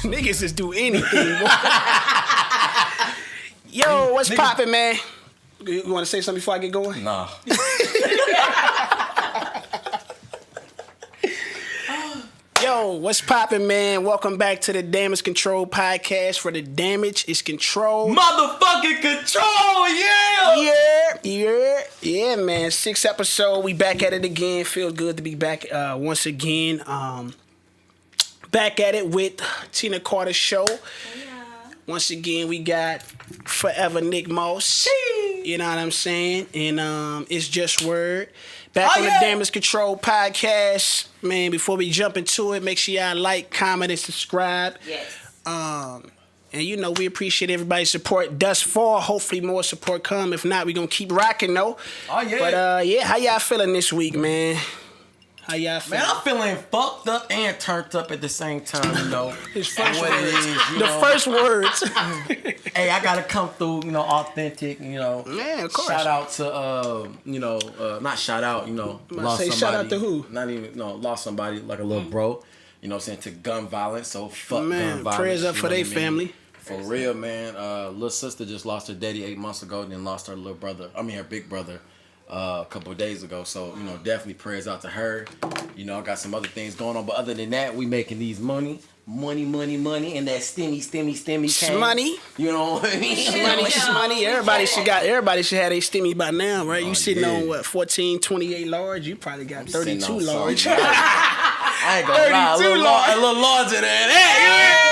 Niggas just do anything. Yo, what's poppin', man? You want to say something before I get going? Nah. Yo, what's poppin', man? Welcome back to the Damage Control podcast. For the damage is control. Motherfucking control, Yeah, man. 6th episode. We back at it again. Feels good to be back once again. Back at it with Tina Carter Show. Yeah. Once again, we got Forever Nick Moss. You know what I'm saying? And it's just word. Back on the Damage Control podcast. Man, before we jump into it, make sure y'all like, comment, and subscribe. Yes. And you know, we appreciate everybody's support thus far. Hopefully more support come. If not, we gonna keep rocking though. Oh yeah. But yeah, how y'all feeling this week, man? How y'all feeling? Man, I'm feeling fucked up and turned up at the same time, you know. His first what words. it is, you the know. first words. Hey, I gotta come through, you know, authentic, you know. Man, of course. Shout out to not shout out, you know, lost somebody. Shout out to who? Not even lost somebody like a little bro, you know what I'm saying, to gun violence. So fuck gun violence. Prayers up for their family. For real, man. Little sister just lost her daddy 8 months ago, then lost her little brother. I mean her big brother a couple of days ago. So, you know, definitely prayers out to her. You know, I got some other things going on. But other than that, we making these money, and that stimmy cash. Money. You know what I mean? Money. Everybody should have their stimmy by now, right? You sitting on what, 14, 28 large? You probably got 32 large. I ain't gonna lie, a little larger than that.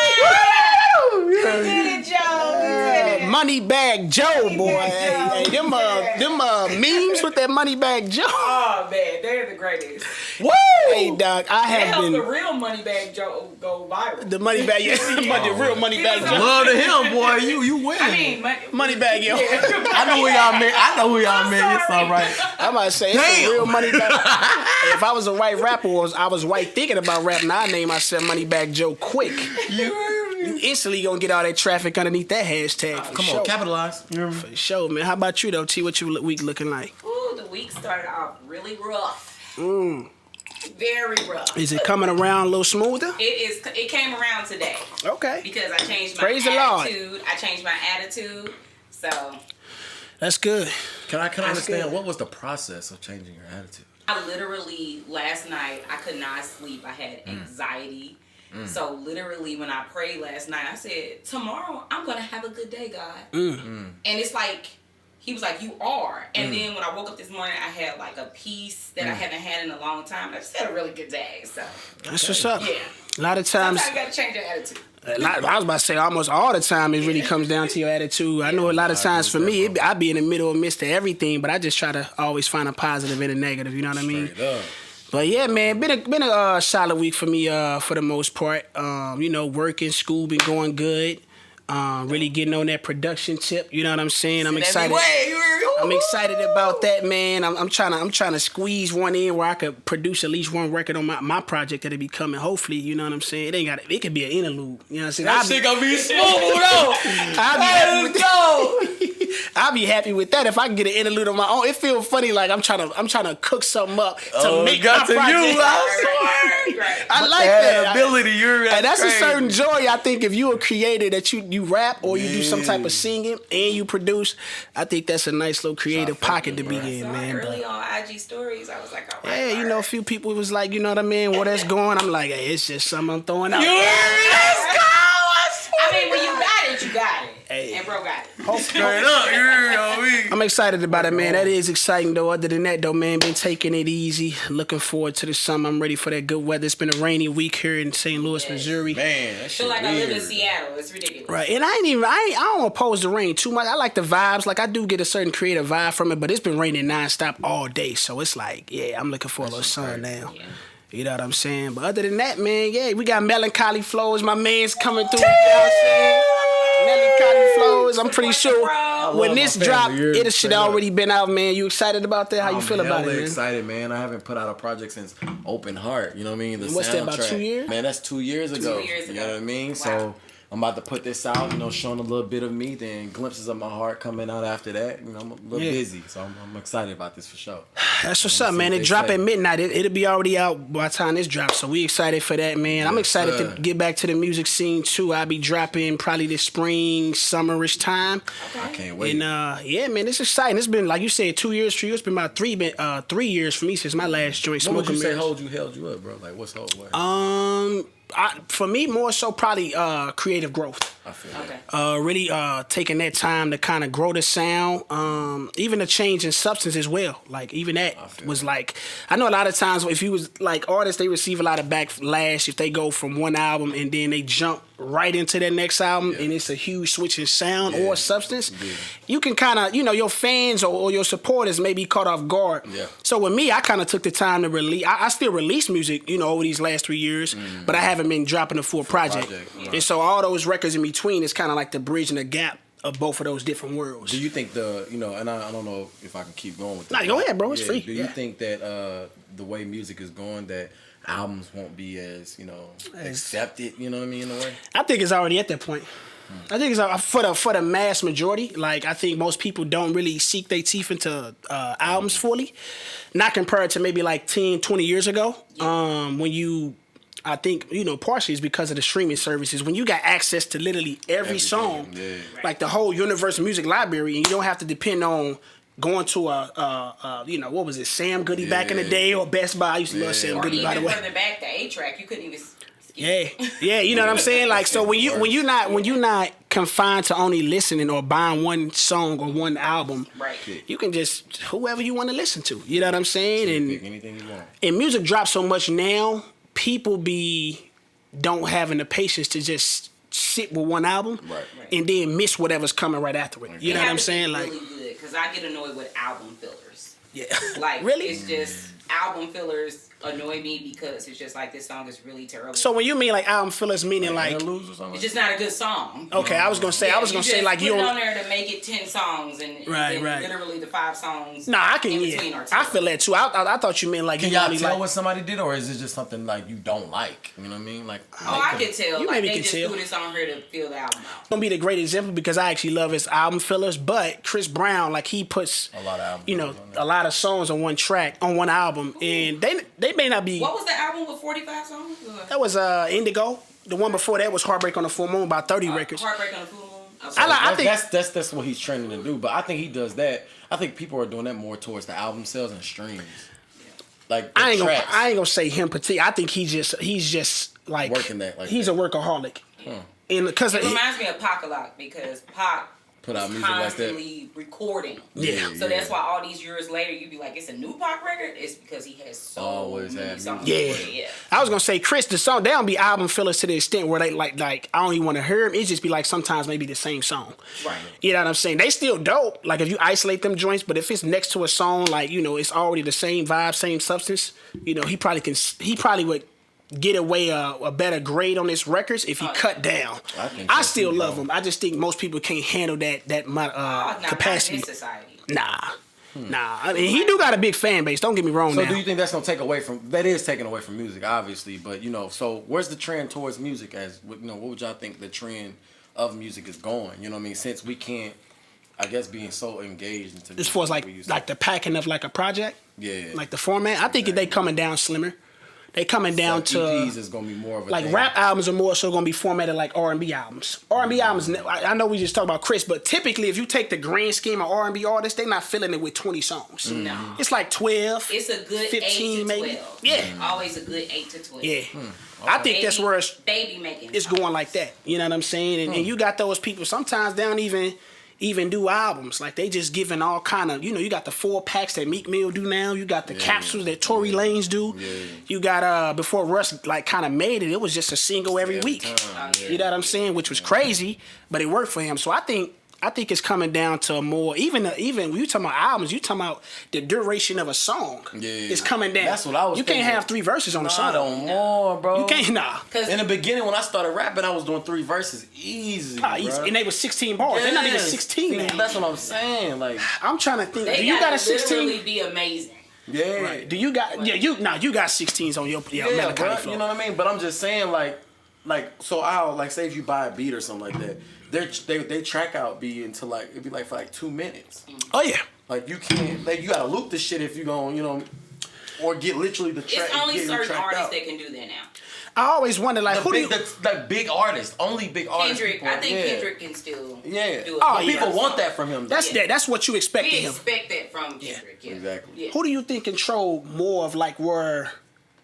You did it, Joe. Money Bag Joe, boy. Hey, them memes with that Money Bag Joe. Oh man, they're the greatest. Woo! Hey, dog, I have been. The real Money Bag Joe go viral. The Money Bag, the real Money Bag Joe. Love to him, boy. You winning. I mean, Money Bag Yo. I know who y'all met. It's all right. I'm about to say it's the real Money Bag. If I was a white rapper, or I was white thinking about rapping, I'd name myself Money Bag Joe quick. You instantly gonna get all that traffic underneath that hashtag. Come on, capitalize. For sure, man. How about you though, T? What your week looking like? Ooh, the week started off really rough. Very rough. Is it coming around a little smoother? It came around today. Okay. Because I changed my Praise attitude. the Lord. I changed my attitude. So that's good. Can I understand what was the process of changing your attitude? I literally last night I could not sleep. I had anxiety. So literally when I prayed last night, I said, tomorrow I'm going to have a good day, God. And it's like, he was like, you are. And then when I woke up this morning, I had like a peace that I haven't had in a long time. I just had a really good day. So that's what's up. Yeah. A lot of times. Sometimes you got to change your attitude. I was about to say almost all the time it really comes down to your attitude. I know a lot of times for me, I be in the middle of midst of everything, but I just try to always find a positive and a negative. You know what I mean? Straight up. But yeah, man, been a solid week for me for the most part. You know, working, school been going good. Really getting on that production tip. You know what I'm saying? I'm excited. I'm excited about that, man. I'm trying to squeeze one in where I could produce at least one record on my project that'll be coming. Hopefully, you know what I'm saying. It could be an interlude. You know what I'm saying? That shit gonna be smooth though. I'll be happy with that if I can get an interlude on my own. It feels funny, like I'm trying to cook something up to make my project. I like that ability. And that's crazy. A certain joy. I think if you a creator that you rap or you do some type of singing and you produce, I think that's a nice little creative pocket to be in, man. Early on IG stories, I was like, all right. Yeah, you know, a few people was like, you know what I mean? Well, that's going. I'm like, hey, it's just something I'm throwing out. Let's go. I mean, when you got it, you got it. Hey. And bro got it. Straight up, I'm excited about it, man. That is exciting, though. Other than that, though, man, been taking it easy. Looking forward to the summer. I'm ready for that good weather. It's been a rainy week here in St. Louis, Missouri. Man, that shit feel like weird. I live in Seattle. It's ridiculous. Right, and I don't oppose the rain too much. I like the vibes. Like, I do get a certain creative vibe from it, but it's been raining nonstop all day. So it's like, yeah, I'm looking for a little sun now. Yeah. You know what I'm saying? But other than that, man, yeah, we got Melancholy Flows. My man's coming through. You know what I'm saying? Melancholy Flows. I'm pretty sure when this drop, it should already been out, man. You excited about that? How you feel about it, man? I'm excited, man. I haven't put out a project since Open Heart. You know what I mean? What's that, about 2 years? Man, that's 2 years ago. 2 years ago. You know what I mean? Wow. So I'm about to put this out, you know, showing a little bit of me, then glimpses of my heart coming out after that. You know, I'm a little busy, so I'm excited about this for sure. That's what's up, man. It drop at midnight. It'll be already out by the time this drops, so we excited for that, man. Yeah, I'm excited to get back to the music scene too. I'll be dropping probably this spring, summerish time. Okay. I can't wait. And yeah, man, it's exciting. It's been, like you said, 2 years, 3 years. It's been about 3 years for me since my last joint. What would you say held you up, bro? Like, what's hold? For me, more so probably creative growth. I feel that. Really taking that time to kind of grow the sound, even the change in substance as well. Like even that was like, I know a lot of times if you was like artists, they receive a lot of backlash if they go from one album and then they jump right into their next album and it's a huge switch in sound or substance. Yeah. You can kind of, your fans or your supporters may be caught off guard. Yeah. So with me, I kind of took the time to release. I still release music, over these last 3 years, but I haven't been dropping a full project. Right. And so all those records in between is kind of like the bridge and the gap of both of those different worlds. Do you think and I don't know if I can keep going with this. Nah, go ahead, bro. It's free. Do you think that the way music is going, that albums won't be as, accepted, you know what I mean, in a way? I think it's already at that point. I think it's for the mass majority. Like, I think most people don't really seek their teeth into albums fully. Not compared to maybe like 10, 20 years ago. I think, partially is because of the streaming services. When you got access to literally every song, like the whole Universal Music Library, and you don't have to depend on going to what was it, Sam Goody back in the day, or Best Buy. I used to love Sam Goody, by the way. Or even further back, the 8-track, you couldn't even... Yeah, you know what I'm saying? Like, so when you're not confined to only listening or buying one song or one album, right, you can just whoever you want to listen to. You know what I'm saying? So pick anything you want. And music drops so much now, people don't having the patience to just sit with one album and then miss whatever's coming right after it. You know what I'm saying? Like, really good, because I get annoyed with album fillers. Yeah. Like, really? It's just album fillers annoy me because it's just like, this song is really terrible. So when you mean like album fillers, meaning like it's just not a good song. Okay, I was gonna say like you put it on there to make it 10 songs and literally the 5 songs. Nah, I can. I feel that too. I thought you meant like can y'all tell what somebody did, or is it just something like you don't like? You know what I mean? Like I can tell. Like they just threw this on here to fill the album out. Gonna be the great example because I actually love his album fillers, but Chris Brown, like, he puts a lot of albums, a lot of songs on one track on one album, and they may not be. What was the album with 45 songs? That was Indigo. The one before that was Heartbreak on the Full Moon, about 30 records. Heartbreak on the Full Moon. So I think that's what he's trending to do. But I think he does that. I think people are doing that more towards the album sales and streams. Like I ain't gonna say him particularly. I think he's just like working that. Like he's a workaholic. And because it reminds me of Pac a lot, because Pac put out music constantly like that. Recording. So that's why all these years later you be like, it's a new Pac record. It's because he has so many songs. Yeah. I was gonna say, Chris, the song, they don't be album fillers to the extent where they like I don't even want to hear them. It just be like sometimes maybe the same song. Right. You know what I'm saying? They still dope. Like if you isolate them joints, but if it's next to a song, like it's already the same vibe, same substance. He probably would get away a better grade on his records if he cut down. I still love him. I just think most people can't handle that capacity. Not in society. Nah. I mean, he do got a big fan base. Don't get me wrong. So do you think that's gonna take away from? That is taking away from music, obviously. But so where's the trend towards music? What would y'all think the trend of music is going? You know what I mean? Since we can't, I guess, being so engaged into as far as like the packing of like a project. Yeah. Like the format. I think they coming down slimmer. They coming down to EPs is gonna be more of a thing. Rap albums are more so gonna be formatted like R&B albums. R&B albums. I know we just talked about Chris, but typically if you take the grand scheme of R&B artists, they're not filling it with 20 songs. No, it's like 12. It's a good 15 8 to 12. Maybe. Yeah, always a good 8 to 12. Yeah, I think that's where they be making. It's going like that. You know what I'm saying? And you got those people. Sometimes they don't even do albums. Like they just giving all kind of, you got the 4-packs that Meek Mill do now. You got the capsules that Tory Lanez do. Yeah. You got before Russ like kind of made it was just a single every week. You know what I'm saying? Which was crazy, but it worked for him. So I think it's coming down to a more even when you talking about albums, you talking about the duration of a song. Yeah, it's coming down. That's what I was. You thinking. Can't have 3 verses on a song. No more, bro. You can't. Cause in the beginning when I started rapping, I was doing 3 verses easy. And they was 16 bars. They're not even 16 now. That's what I'm saying. Like I'm trying to think. Do you got a 16? Literally be amazing. Yeah. Right. Do you got? Yeah. You got 16s on your bro, you know what I mean? But I'm just saying, like, like, so I'll like say if you buy a beat or something like that, they track out be into like it'd be like for like 2 minutes. Oh yeah. Like you can't, like you gotta loop the shit if you gon' or get literally the track. It's only certain artists out. that can do that now. I always wonder, like, who do you... Like big artists, only big artists. Kendrick, I think Kendrick can still do it. Oh, people want that from him. That's what you expect of him. We expect that from Kendrick, Exactly. Yeah. Who do you think control more of, like, where...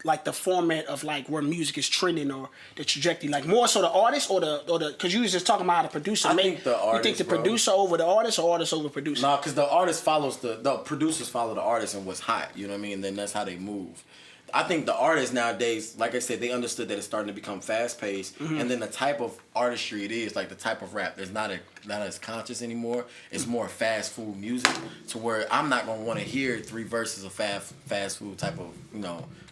like the format of like where music is trending or the trajectory, like more so the artist or the because you was just talking about how the producer think the artist, you think the producer over the artist or artist over producer? Nah, because the artist follows the producers follow the artist and what's hot, you know what I mean? And then that's how they move. I think the artists nowadays, like I said, they understood that it's starting to become fast paced, and then the type of artistry it is, like the type of rap, is not as conscious anymore. It's more fast food music, to where I'm not gonna want to hear 3 verses of fast food type of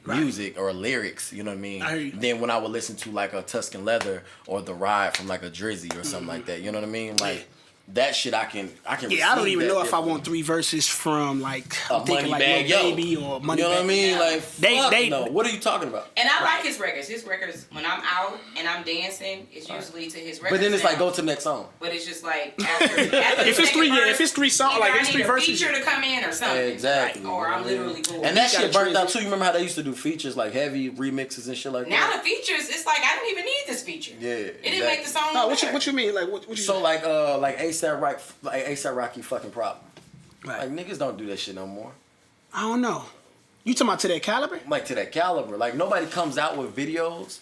music or lyrics. You know what I mean? Then when I would listen to like a Tuscan Leather or The Ride from like a Drizzy or something like that, you know what I mean? Like. That shit I can. Yeah, I don't even know if I want 3 verses from like I'm thinking like Lil Baby or Money. You know what I mean? Yeah. Like they no. What are you talking about? And I like his records. His records, when I'm out and I'm dancing, it's usually to his records. But then it's like go to the next song. But it's just like after if it's 3, if it's 3 songs, like it's 3 verses, feature to come in or something. Exactly. Like, or I'm literally cool. And that shit burnt out too. You remember how they used to do features like heavy remixes and shit like that? Now the features, it's like I don't even need this feature. Yeah. It didn't make the song. No, what you mean? Like what you? So like A$AP Rocky fucking problem. Right. Like niggas don't do that shit no more. I don't know. You talking about To That Caliber? Like To That Caliber. Like nobody comes out with videos.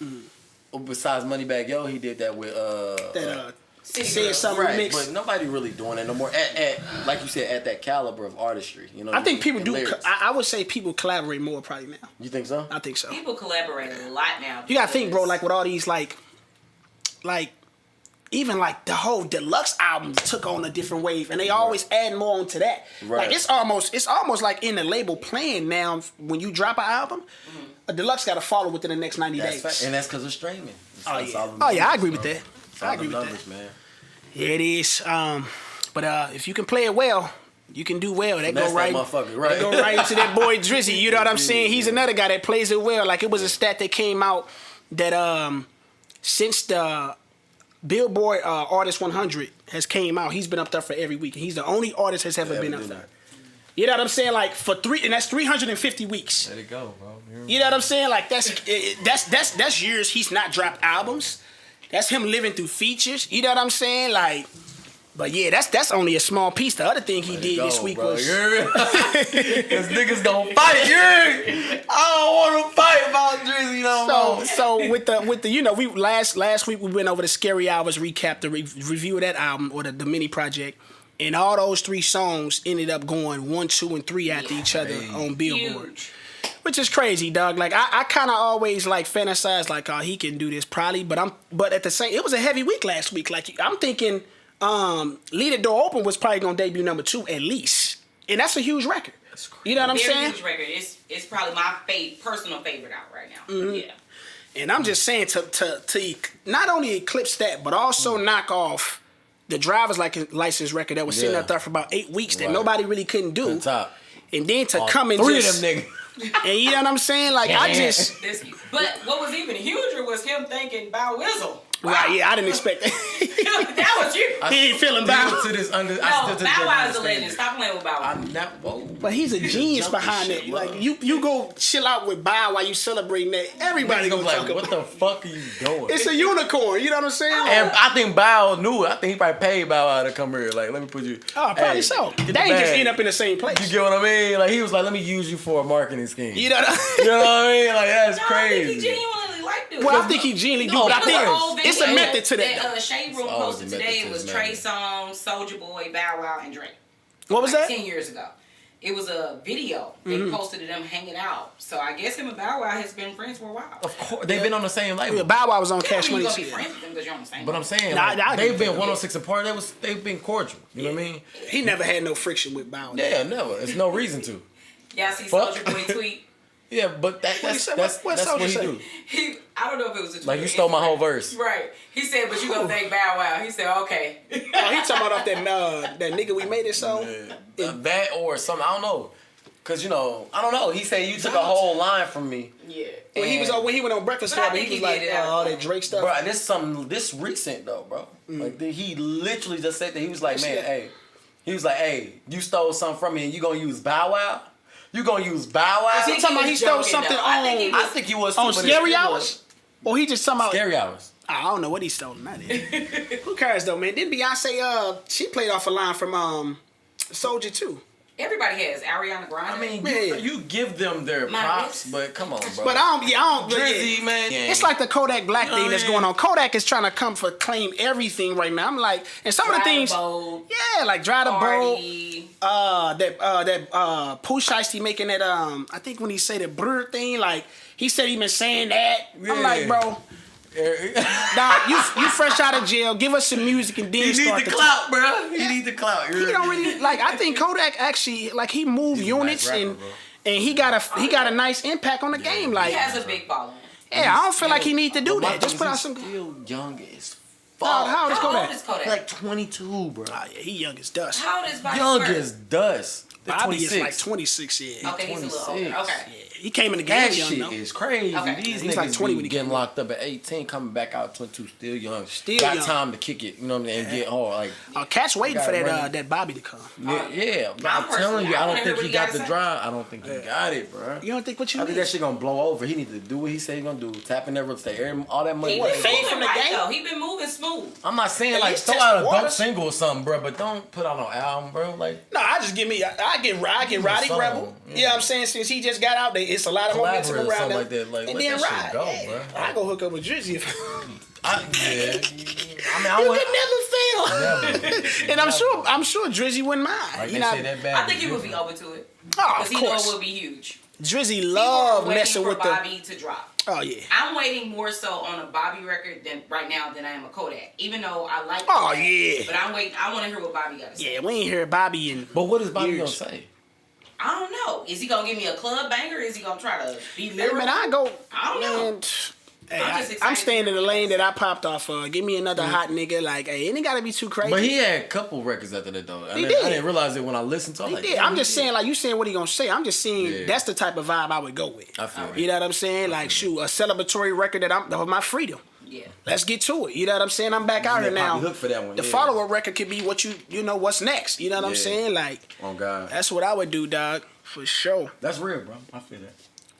Besides Moneybagg Yo, he did that with Say Something right, remix. But nobody really doing that no more. At like you said, at that caliber of artistry. You know. I think people do. Lyrics. I would say people collaborate more probably now. You think so? I think so. People collaborate a lot now. You gotta think, bro. Like with all these like. Even like the whole deluxe album took on a different wave, and they always add more onto that. Right. Like it's almost like in the label plan now. When you drop an album, a deluxe got to follow within the next 90 days. Fact. And that's because of streaming. Oh yeah, I agree with that. I agree with numbers, that. Man. Yeah, it is. But if you can play it well, you can do well. That go right. That go right into that boy Drizzy. You know what I'm saying? He's another guy that plays it well. Like it was a stat that came out that since the Billboard Artist 100 has came out, he's been up there for every week. He's the only artist that's ever been up there. You know what I'm saying? Like for 3, and that's 350 weeks. Let it go, bro. You know what I'm saying? Like that's years he's not dropped albums. That's him living through features. You know what I'm saying? Like, but yeah, that's only a small piece. The other thing he did this week was because niggas don't fight. I don't want to fight about Drizzy no more. So with the we last week we went over the Scary Hours recap, the review of that album or the mini project, and all those 3 songs ended up going 1, 2, and 3 after each other on Billboard. Huge. Which is crazy, dog. Like I kind of always like fantasize like, oh, he can do this probably, but at the same, it was a heavy week last week. Like I'm thinking, Leave the Door Open was probably gonna debut number 2 at least, and that's a huge record. You know what I'm saying? Huge record. It's probably my personal favorite out right now. Yeah. And I'm just saying to not only eclipse that, but also knock off the driver's license record that was sitting out there for about 8 weeks that nobody really couldn't do. And then to come and 3 just, of them niggas. And you know what I'm saying? Like I just. But what was even huger was him thinking Bow Wizzle. Wow. Right, yeah, I didn't expect that. That was you. He ain't feeling Bow. Bow Wow is a legend. Stop playing with Bow Wow. But he's a genius behind it. Like you go chill out with Bow while you celebrating that. Everybody gonna talk about. What the fuck are you doing? It's a unicorn. You know what I'm saying? And I think Bow knew it. I think he probably paid Bow Wow to come here. Like, let me put you. Oh, probably so. They ain't just end up in the same place. You get what I mean? Like he was like, let me use you for a marketing scheme. You know what I mean? Like that's crazy. I think he genuinely liked it. Well, I think he genuinely do, but I think it's a method to that. Shade Room posted today was Threesome, Soulja Boy, Bow Wow, and Drake. What was that? 10 years ago. It was a video. They posted of them hanging out. So I guess him and Bow Wow has been friends for a while. Of course, they've been on the same label. Yeah, Bow Wow was on Cash Money. You be friends with them because you're on the same. But I'm saying they've been 106 apart. They've been cordial. You know what I mean? He never had no friction with Bow Wow. Yeah, never. There's no reason to. Y'all see Soulja Boy tweet? Yeah, but that's what he do. I don't know if it was a tweet. Like you stole my whole verse. Right. He said, but you gonna thank Bow Wow. He said, okay. Oh, he talking about off that nigga we made it song? Yeah. That or something. I don't know. Cause I don't know. He said you took a whole line from me. Yeah. When he went on Breakfast Club, he was like, all that Drake stuff. Bro, this recent though, bro. Like he literally just said that. He was like, man, hey. He was like, hey, you stole something from me and you gonna use Bow Wow? You gonna use Bow Wow? Is he talking about he stole something on? I think he was on Scary Hours? Or he just talking about Scary Hours. I don't know what he stole. Not it. Who cares though, man? Didn't Beyonce? She played off a line from Soldier too. Everybody has Ariana Grande. I mean, you give them their props, but come on, bro. But I don't. Drizzy, man. It's like the Kodak Black thing that's going on. Kodak is trying to come for claim everything right now. I'm like, and some of the things, like Dry the Boat, that Pooh Shiesty making that I think when he say the brr thing, like he said he been saying that. Yeah. I'm like, bro. Nah, you fresh out of jail. Give us some music and then start the clout, bro. He need the clout. He don't really like. I think Kodak actually like he moved units nice rapper, and he got a nice impact on the game. Like he has a big following. Yeah, I don't feel like he need to do that. Just put out some. Still young as fuck. How old is Kodak? Kodak? Like 22, bro. Oh yeah, he young as dust. How old is Bobby? Young as dust. Bobby is like 26 years. Okay, he's a little older. Okay. Yeah, he came in the game that young shit though. is crazy. Okay. These he's niggas like 20 when he getting locked up at 18, coming back out at 22, still young. Got young. time to kick it, you know what I mean, and get hard. Like, Cat's waiting for that Bobby to come. Yeah. But I'm telling you, I don't think he got the drive. I don't think he got it, bro. You don't think what you I need? think that shit gonna blow over. He need to do what he said he gonna do. Tap in that real estate, all that money. He been fade from the game? though. He been moving smooth. I'm not saying At like least throw test out a the dope waters. single or something, bro, but don't put out no album, bro. Like, No, I just give me. I get Roddy song, Rebel. yeah. You know what I'm saying? Since he just got out there, it's a lot of momentum collaborate or around something him. like that. Like, And let then that ride. shit go, Yeah. bro. I go hook up with Drizzy. I You could never fail. And I'm sure Drizzy wouldn't mind. Like you they know, say that bad. I think he would be open to it. Oh, Because of he know it course. would be huge. Drizzy People love are waiting messing for with Bobby to drop. Oh yeah. I'm waiting more so on a Bobby record than right now than I am a Kodak. Even though I like Oh Kodak, yeah. but I'm waiting. I want to hear what Bobby got to say. Yeah, we ain't hear Bobby in. But what is Bobby years. gonna say? I don't know. Is he gonna give me a club banger? Or is he gonna try to be Hey, lyrical? man, I go. I don't know. Man, hey, I'm just excited I'm staying to in the hear lane what that I popped off of. Give me another hot nigga. Like, hey, it ain't gotta be too crazy. But he had a couple records after that though. I did. didn't realize it when I listened to it. He Like, did. damn, I'm he just did. saying, like you saying what he gonna say. I'm just saying Yeah. that's the type of vibe I would go with. I feel You know what I'm saying? Like, shoot, a celebratory record that of my freedom. Yeah. Let's get to it. You know what I'm saying? I'm back out here now. Hook for that one. The yeah. follow up record could be what you know what's next. You know what I'm Yeah. saying? Like, Oh God. that's what I would do, dog, for sure. That's real, bro. I feel that.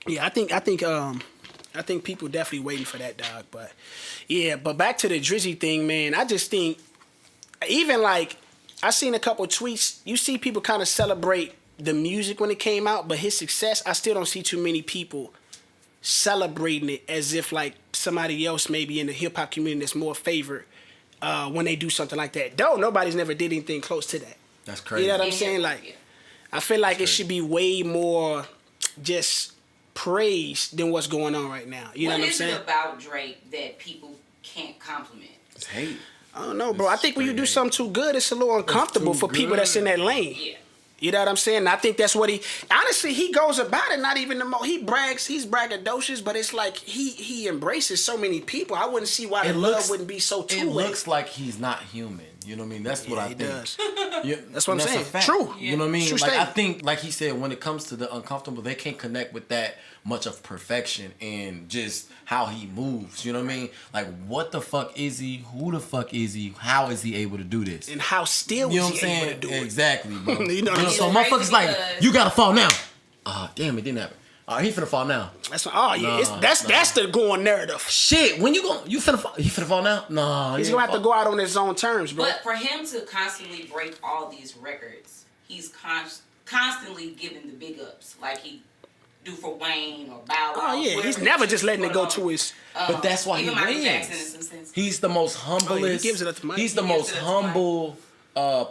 Yeah, I think people definitely waiting for that, dog. But yeah, but back to the Drizzy thing, man. I just think even like I seen a couple tweets. You see people kind of celebrate the music when it came out, but his success, I still don't see too many people celebrating it as if like somebody else maybe in the hip hop community that's more favored when they do something like that. Though nobody's never did anything close to that. That's crazy. You know what I'm Yeah, saying? yeah. Like, I feel like it should be way more just praise than what's going on right now. You know what I'm saying? What is it about Drake that people can't compliment? It's hate. I don't know, bro. I think when you do something too good, it's a little uncomfortable too for people that's in that lane. Yeah. You know what I'm saying? And I think that's what he honestly he goes about it. Not even the most he's braggadocious, but it's like he embraces so many people. I wouldn't see why the love wouldn't be so It two-way. looks like he's not human. You know what I mean? That's what I he think. does. Yeah, That's what I'm and saying. a fact. True. You know what I mean? True Like I statement. think, like he said, when it comes to the uncomfortable, they can't connect with that much of perfection and just how he moves. You know what I mean? Like, what the fuck is he? Who the fuck is he? How is he able to do this? And how still You know was what I'm he able saying? to do it? Exactly, bro. You know what I'm So saying? motherfuckers like, Because- you gotta fall now. Damn, it didn't happen. He finna fall now. That's that's the going narrative. Shit, when you finna fall? He finna fall now? Nah, He's gonna have to go out on his own terms, bro. But for him to constantly break all these records, he's constantly giving the big ups, like he do for Wayne or Bow Wow. Oh yeah, whoever he's he never chooses just letting it go put to on. his. But that's why he Even Michael Jackson in wins. some sense. He's the most humblest. he gives it up to Mike. He's the He most gives it up to Mike. humble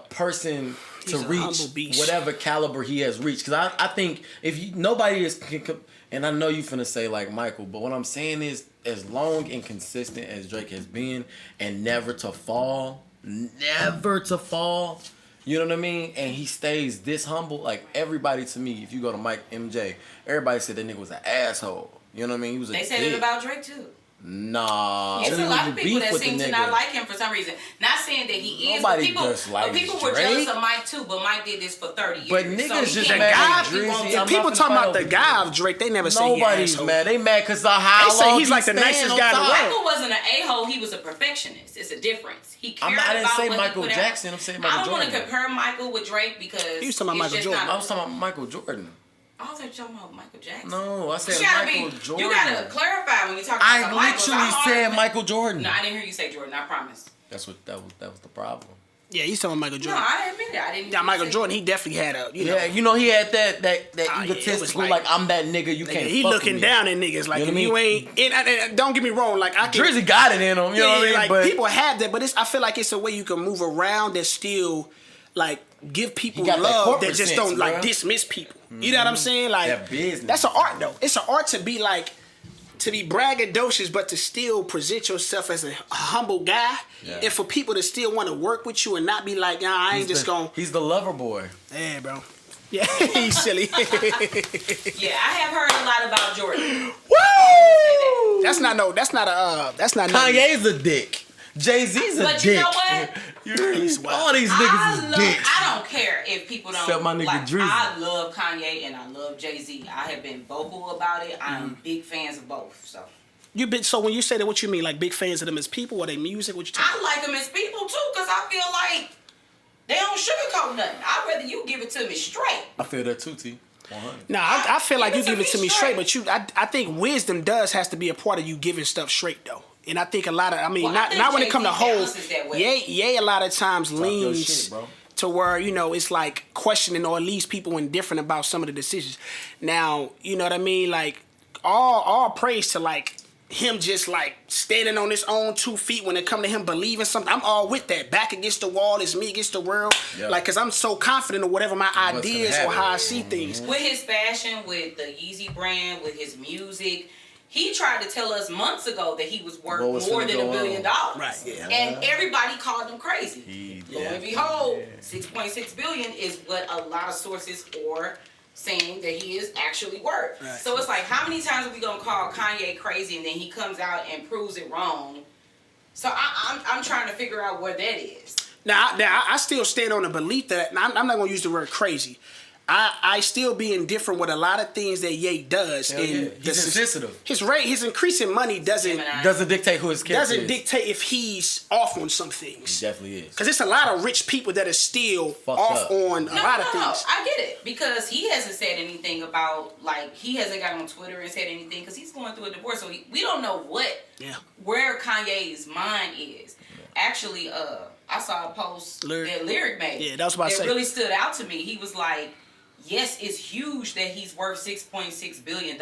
person He's to a reach humble beast. whatever caliber he has reached. Because I think if nobody is, and I know you finna say like Michael, but what I'm saying is, as long and consistent as Drake has been, and never to fall. You know what I mean? And he stays this humble. Like everybody to me, if you go to Mike MJ, everybody said that nigga was an asshole. You know what I mean? He was a They said dick. it about Drake too. Nah. There's a lot of people that beef with the seem to nigga. not like him for some reason. Not saying that he is. Nobody But people were Drake. jealous of Mike too. But Mike did this for 30 years. But niggas so just can't mad guy at people Drizzy. on- If I'm people not talking finna about the fight guy over of Drake, they never say he Nobody's asshole. mad. They mad because of how They say long he's like the stand nicest on guy in the top. world. Michael wasn't an a-hole. He was a perfectionist. It's a difference. He cared I didn't about say what Michael he put Jackson. Out. I'm saying I Michael don't want to Jordan. compare Michael with Drake because He was talking about it's Michael just Jordan. not- I was talking about Michael Jordan. I was like talking about Michael Jackson. No, I said You gotta Michael Jordan. You gotta clarify when you talk I about Michael. literally said Michael Jordan. No, I didn't hear you say Jordan. I promise. That was the problem. Yeah, he's talking about Michael No, Jordan. I admit it. I didn't. Yeah, hear you Michael say Jordan, he definitely had a, you know. Yeah, you know he had that yeah, it was egotistical like- I'm that nigga. You Nigga, can't. he fuck looking with me. down at niggas like You know if what I you mean? ain't. And don't get me wrong, like I can. Drizzy got it in him. You know what I mean? like But people have that, but I feel like it's a way you can move around that still like give people He got that love that corporate just sense, don't like bruh. dismiss people. You know what I'm saying? Like That business. that's an art though. It's an art to be like to be braggadocious, but to still present yourself as a humble guy, Yeah. and for people to still want to work with you and not be like, nah, I ain't just gonna. He's the lover boy. Yeah, bro. Yeah, he's silly. Yeah, I have heard a lot about Jordan. Woo! That's not nothing. Kanye's a dick. Jay-Z's a But dick. you know what? All these niggas is dicks. I don't care if people don't. Except my nigga like, Drizzy. I love Kanye and I love Jay-Z. I have been vocal about it. I'm big fans of both. So So when you say that, what you mean? Like big fans of them as people or their music? What you talking? I like them as people too because I feel like they don't sugarcoat nothing. I'd rather you give it to me straight. I feel that too, T. 100. Nah, I feel like you Give it give to it to me me straight, straight. but I think wisdom has to be a part of you giving stuff straight though. And I think a lot of, Well, I not think when it come to Jay-Z hoes. balances that way. Yay, a lot of times your leans shit, bro. to where it's like questioning or at least people indifferent about some of the decisions. Now, you know what I mean? Like all praise to like him just like standing on his own 2 feet when it come to him believing something. I'm all with that. Back against the wall, it's me against the world. Yeah. Like, cause I'm so confident of whatever my gonna ideas or happen. how I see things. With his fashion, with the Yeezy brand, with his music, he tried to tell us months ago that he was worth What was more finna than go $1 billion. on. Right, yeah. And everybody called him crazy. Lo Yeah. and behold, 6.6 billion is what a lot of sources are saying that he is actually worth. Right. So it's like, how many times are we gonna call Kanye crazy and then he comes out and proves it wrong? So I'm trying to figure out where that is. Now I still stand on the belief that I'm not going to use the word crazy. I still be indifferent with a lot of things that Ye does. Hell yeah. He's insensitive. His increasing money doesn't Gemini. Doesn't dictate who his character is. dictate if he's off on some He things. definitely is. Because it's a lot of rich people that are still Fucked off up. on a lot of things. I get it because he hasn't said anything about he hasn't got on Twitter and said anything because he's going through a divorce, so we don't know where Kanye's mind is. Actually, I saw a post that Lyric made. Yeah, that's what I that said. really stood out to me. He was like, "Yes, it's huge that he's worth $6.6 billion,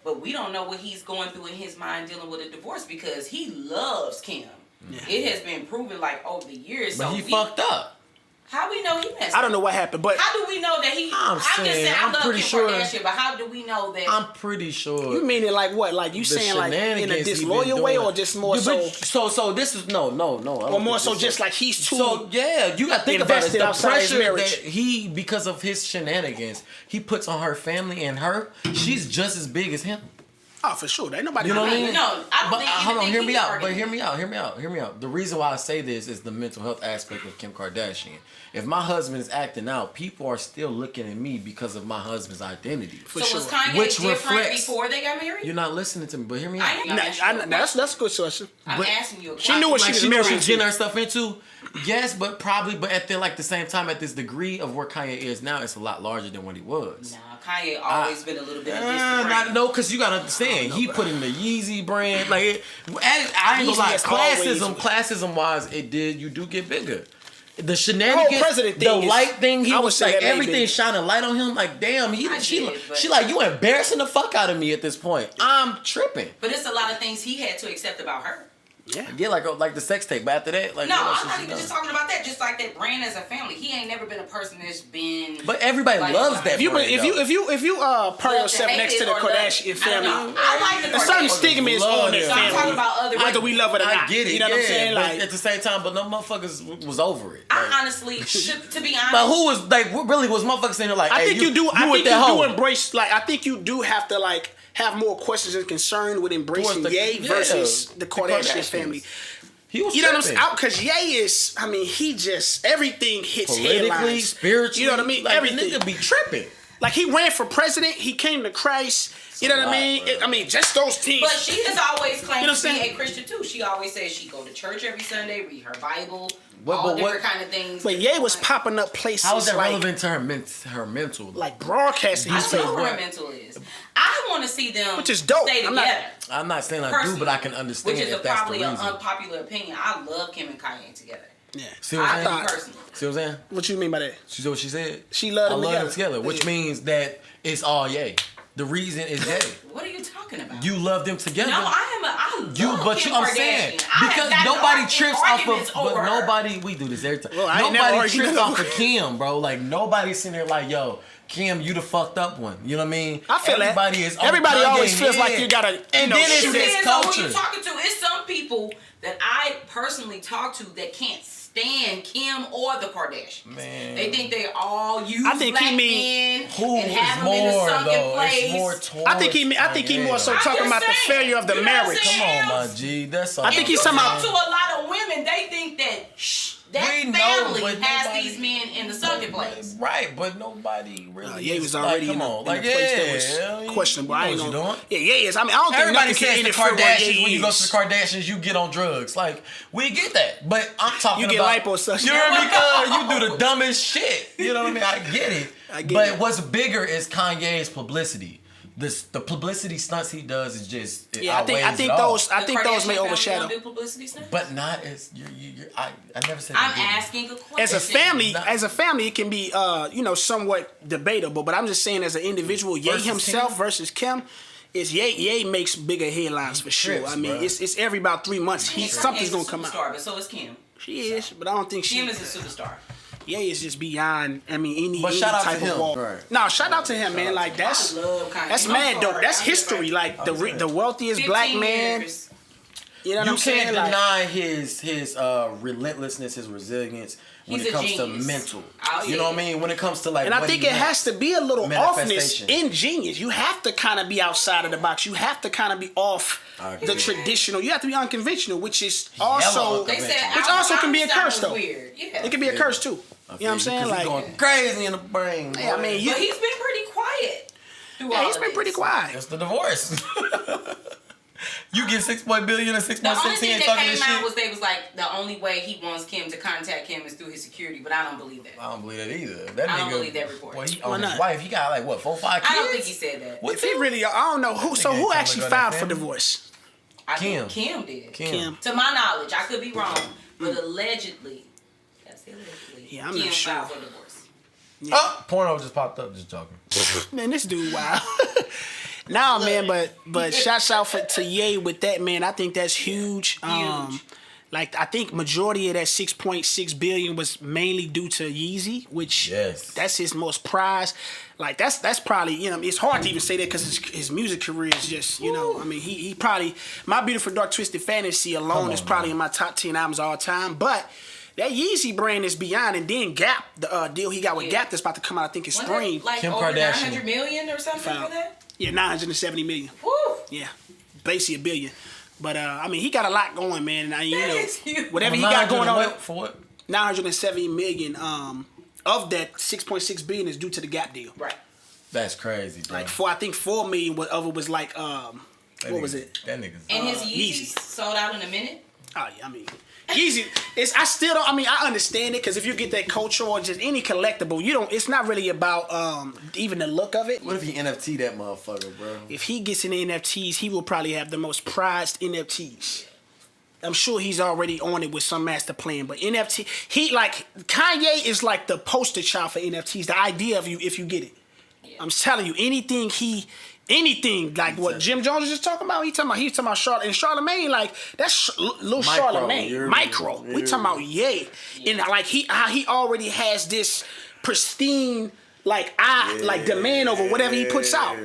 but we don't know what he's going through in his mind dealing with a divorce because he loves Kim. Yeah. It has been proven over the years. But so he fucked up. How we know he messed I up? don't know what happened, but How do we know that he? I'm just saying, saying, I I'm love pretty Kim sure- Kardashian, but how do we know that? I'm pretty sure. you mean it like what? Like you the saying like in a shenanigans he been disloyal way doing. or just more Yeah, so? but- so this is no. I don't Or more think so this just is- like he's too... So yeah, you gotta think about it. invested The outside his pressure marriage. that he, because of his shenanigans, he puts on her family and her. She's just as big as him. Oh, for sure. Ain't nobody... You know what I mean? No, I don't But think hold on, even hear think me he's out. arguing But hear me out. The reason why I say this is the mental health aspect of Kim Kardashian. If my husband is acting out, people are still looking at me because of my husband's identity. For so sure. was Kanye Which different reflects- before they got married? You're not listening to me, but hear me out. I am. That's a good question. I'm but- asking you a She question. knew what she Like was she knew what married she's to. getting her stuff into. Yes, but at the same time, at this degree of where Kanye is now, it's a lot larger than what he was. Nah, Kanye always been a little bit of this. No, because you gotta understand, he put in the Yeezy brand. Like, I ain't gonna Yeezy lie, has always- classism wise, you do get bigger. The shenanigans, president the thing is- light thing, he I would was say like that made everything big. shining light on him. Like, damn, I she did, but- like, you embarrassing the fuck out of me at this point. I'm tripping. But it's a lot of things he had to accept about her. Yeah. Yeah, like the sex tape. But after that, like, No, what else I'm has not she even done? just talking about that. Just like that brand as a family, he ain't never been a person that's been. But everybody like, loves that. If you brand, though. if you pair love yourself hate next it to the or love Kardashian it. I don't family, know. I like the a certain Kardashians. stigma is Love on that them. So I'm talking family. about other. Whether we love it or I not. get it, You know what I'm saying? but Like, at the same time, but no motherfuckers was over it. Like, I honestly, to be honest, but who was like? What really was motherfuckers saying? Like, I hey, think you do. I with think you that do hoe. embrace. Like, I think you do have to like have more questions and concern with embracing Towards the- Ye yeah, versus the Kardashian Kardashians. family. He was you know what I'm tripping. saying? Because Ye is, I mean, he just, everything hits Politically, headlines. spiritually. You know what I mean? Like, Everything. The nigga be tripping. Like, he ran for president. He came to Christ. You know what I mean? Bro. I mean, just those things. But she has always claimed You know what to I'm be saying? a Christian too. She always says she go to church every Sunday, read her Bible, What- all but what- different kind of things. But Ye was popping up places How is that like, relevant to her mental? like broadcasting. I He don't said, know who her mental is. I want to see them Which is dope. stay I'm together. I'm not saying I do, but I can understand Which is if that's probably the an reason. unpopular opinion. I love Kim and Kanye together. yeah. See what I'm I saying? think personally. See what I'm saying? What you mean by that? She said what she said. She loved I them love together. them together, which Yeah. means that it's all Ye. The reason is Ye. What are you talking about? You love them together. No, I love Kim I'm Kardashian. saying I because have gotten nobody trips off arguments of, over but her. nobody. We do this every time. Well, I ain't never Nobody argued trips with off her. of Kim, bro. Like nobody's sitting there like, yo, Kim, you the fucked up one. You know what I mean? I feel everybody that. is on Everybody Kanye, always feels yeah. like you gotta, And then it's shoot this it. Depends on who culture. you talking to. It's some people that I personally talk to that can't stand Kim or the Kardashians. Man. They think they all use I think he black mean- men Who and is have them in a more sunken though? place. It's more towards I think he more so I'm talking just about the saying. failure of the You know what I'm marriage. saying? Come on, my G. That's all. I think If he's you talking talk about- to a lot of women, they think that that We know, family but has nobody- these men in the sunken place. Right, but nobody really. Ye is was already like, in come a, on, in like a place yeah, that was questionable. You know I ain't what gonna. you doing. Yeah, Ye is. I mean, I don't think Everybody nothing says can the interfere with Kardashians Ye when you go is. to the Kardashians, you get on drugs. Like we get that, but I'm talking You get about liposuction. You hear me? Because you do the dumbest shit. You know what I mean? I get it. I get but it. what's bigger is Kanye's publicity. The publicity stunts he does is just it Yeah, I think outweighs it all. those may Kardashian overshadow. family don't do publicity stuff? But not as I never said. I'm they didn't. asking a question. As a family, it can be somewhat debatable. But I'm just saying, as an individual, Ye Versus himself Kim? versus Kim, is Ye makes bigger headlines for sure. trips, I mean, bro. it's every about 3 months something's gonna come out. But so is Kim. She is, but I don't think Kim is a superstar. Ye is just beyond. I mean, any shout out type to of him. wall. Right. No, shout out to him, man. Like that's I love Kanye. that's I'm mad dope. sorry. That's I'm history. just Like the wealthiest 15 black man. years. You know what You I'm saying? can't Like, deny his relentlessness, his resilience when He's it a comes to genius. mental. Oh, You know yeah. what I mean? When it comes to like, and I what think he it has wants. to be a little offness Manifestation. in genius. You have to kind of be outside of the box. You have to kind of be off I the agree. traditional. You have to be unconventional, which is Hella also They said which Albert also can be a Einstein curse was though. Weird. Yeah. It can be a curse too. You know what I'm saying? Because Like, he's going crazy in the brain. yeah, I boy. mean, But he's been pretty quiet through all yeah, he's of been this. pretty quiet. That's the divorce. You get 6 billion and 6.6. The only He thing ain't that talking came this out shit. was they was like the only way he wants Kim to contact him is through his security, but I don't believe that. I don't believe that either. That I nigga, don't believe that report. Well, he Why on his not? wife. He got like what 4, 5 kids. I don't think he said that. What If he really, I don't know who. So Nigga who ain't actually coming to go to filed that for family. divorce? I Kim. think Kim did. Kim. To my knowledge, I could be wrong, but allegedly, that's allegedly, Yeah, I'm Kim not sure. filed for divorce. Oh, porno just popped up. Just talking. Man, this dude wild. Nah, man, but shouts out to Ye with that, man. I think that's huge. Like I think majority of that 6.6 billion was mainly due to Yeezy, which Yes. that's his most prized. Like that's probably, you know, it's hard to even say that because his music career is just, you know, I mean he probably My Beautiful Dark Twisted Fantasy alone on, is probably man. in my top 10 albums of all time, but. That Yeezy brand is beyond, and then Gap, the deal he got with Gap that's about to come out, I think, in Wasn't spring. it like Kim over Kardashian. 900 million or something Found. for that? Yeah, 970 million. Woo! Yeah, basically $1 billion. But I mean, he got a lot going, man. And you That know, is huge. whatever he got going on, For what? 970 million. Of that 6.6 billion is due to the Gap deal. Right. That's crazy, bro. Like I think 4 million of it was like That what was nigga- it? That nigga's. And his Yeezys Yeezy. sold out in a minute. Oh yeah, I mean. Yeezy, I still don't. I mean, I understand it because if you get that culture or just any collectible, you don't. It's not really about even the look of it. What if he NFT that motherfucker, bro? If he gets in NFTs, he will probably have the most prized NFTs. I'm sure he's already on it with some master plan, but NFT, Kanye is like the poster child for NFTs. The idea of you if you get it. I'm telling you, anything like what Jim Jones was just talking about. He's talking about Charlotte and Charlemagne. Like that's little Micro, Charlemagne, yeah, micro. yeah. We talking about Ye, and like how he already has this pristine like demand over whatever he puts out.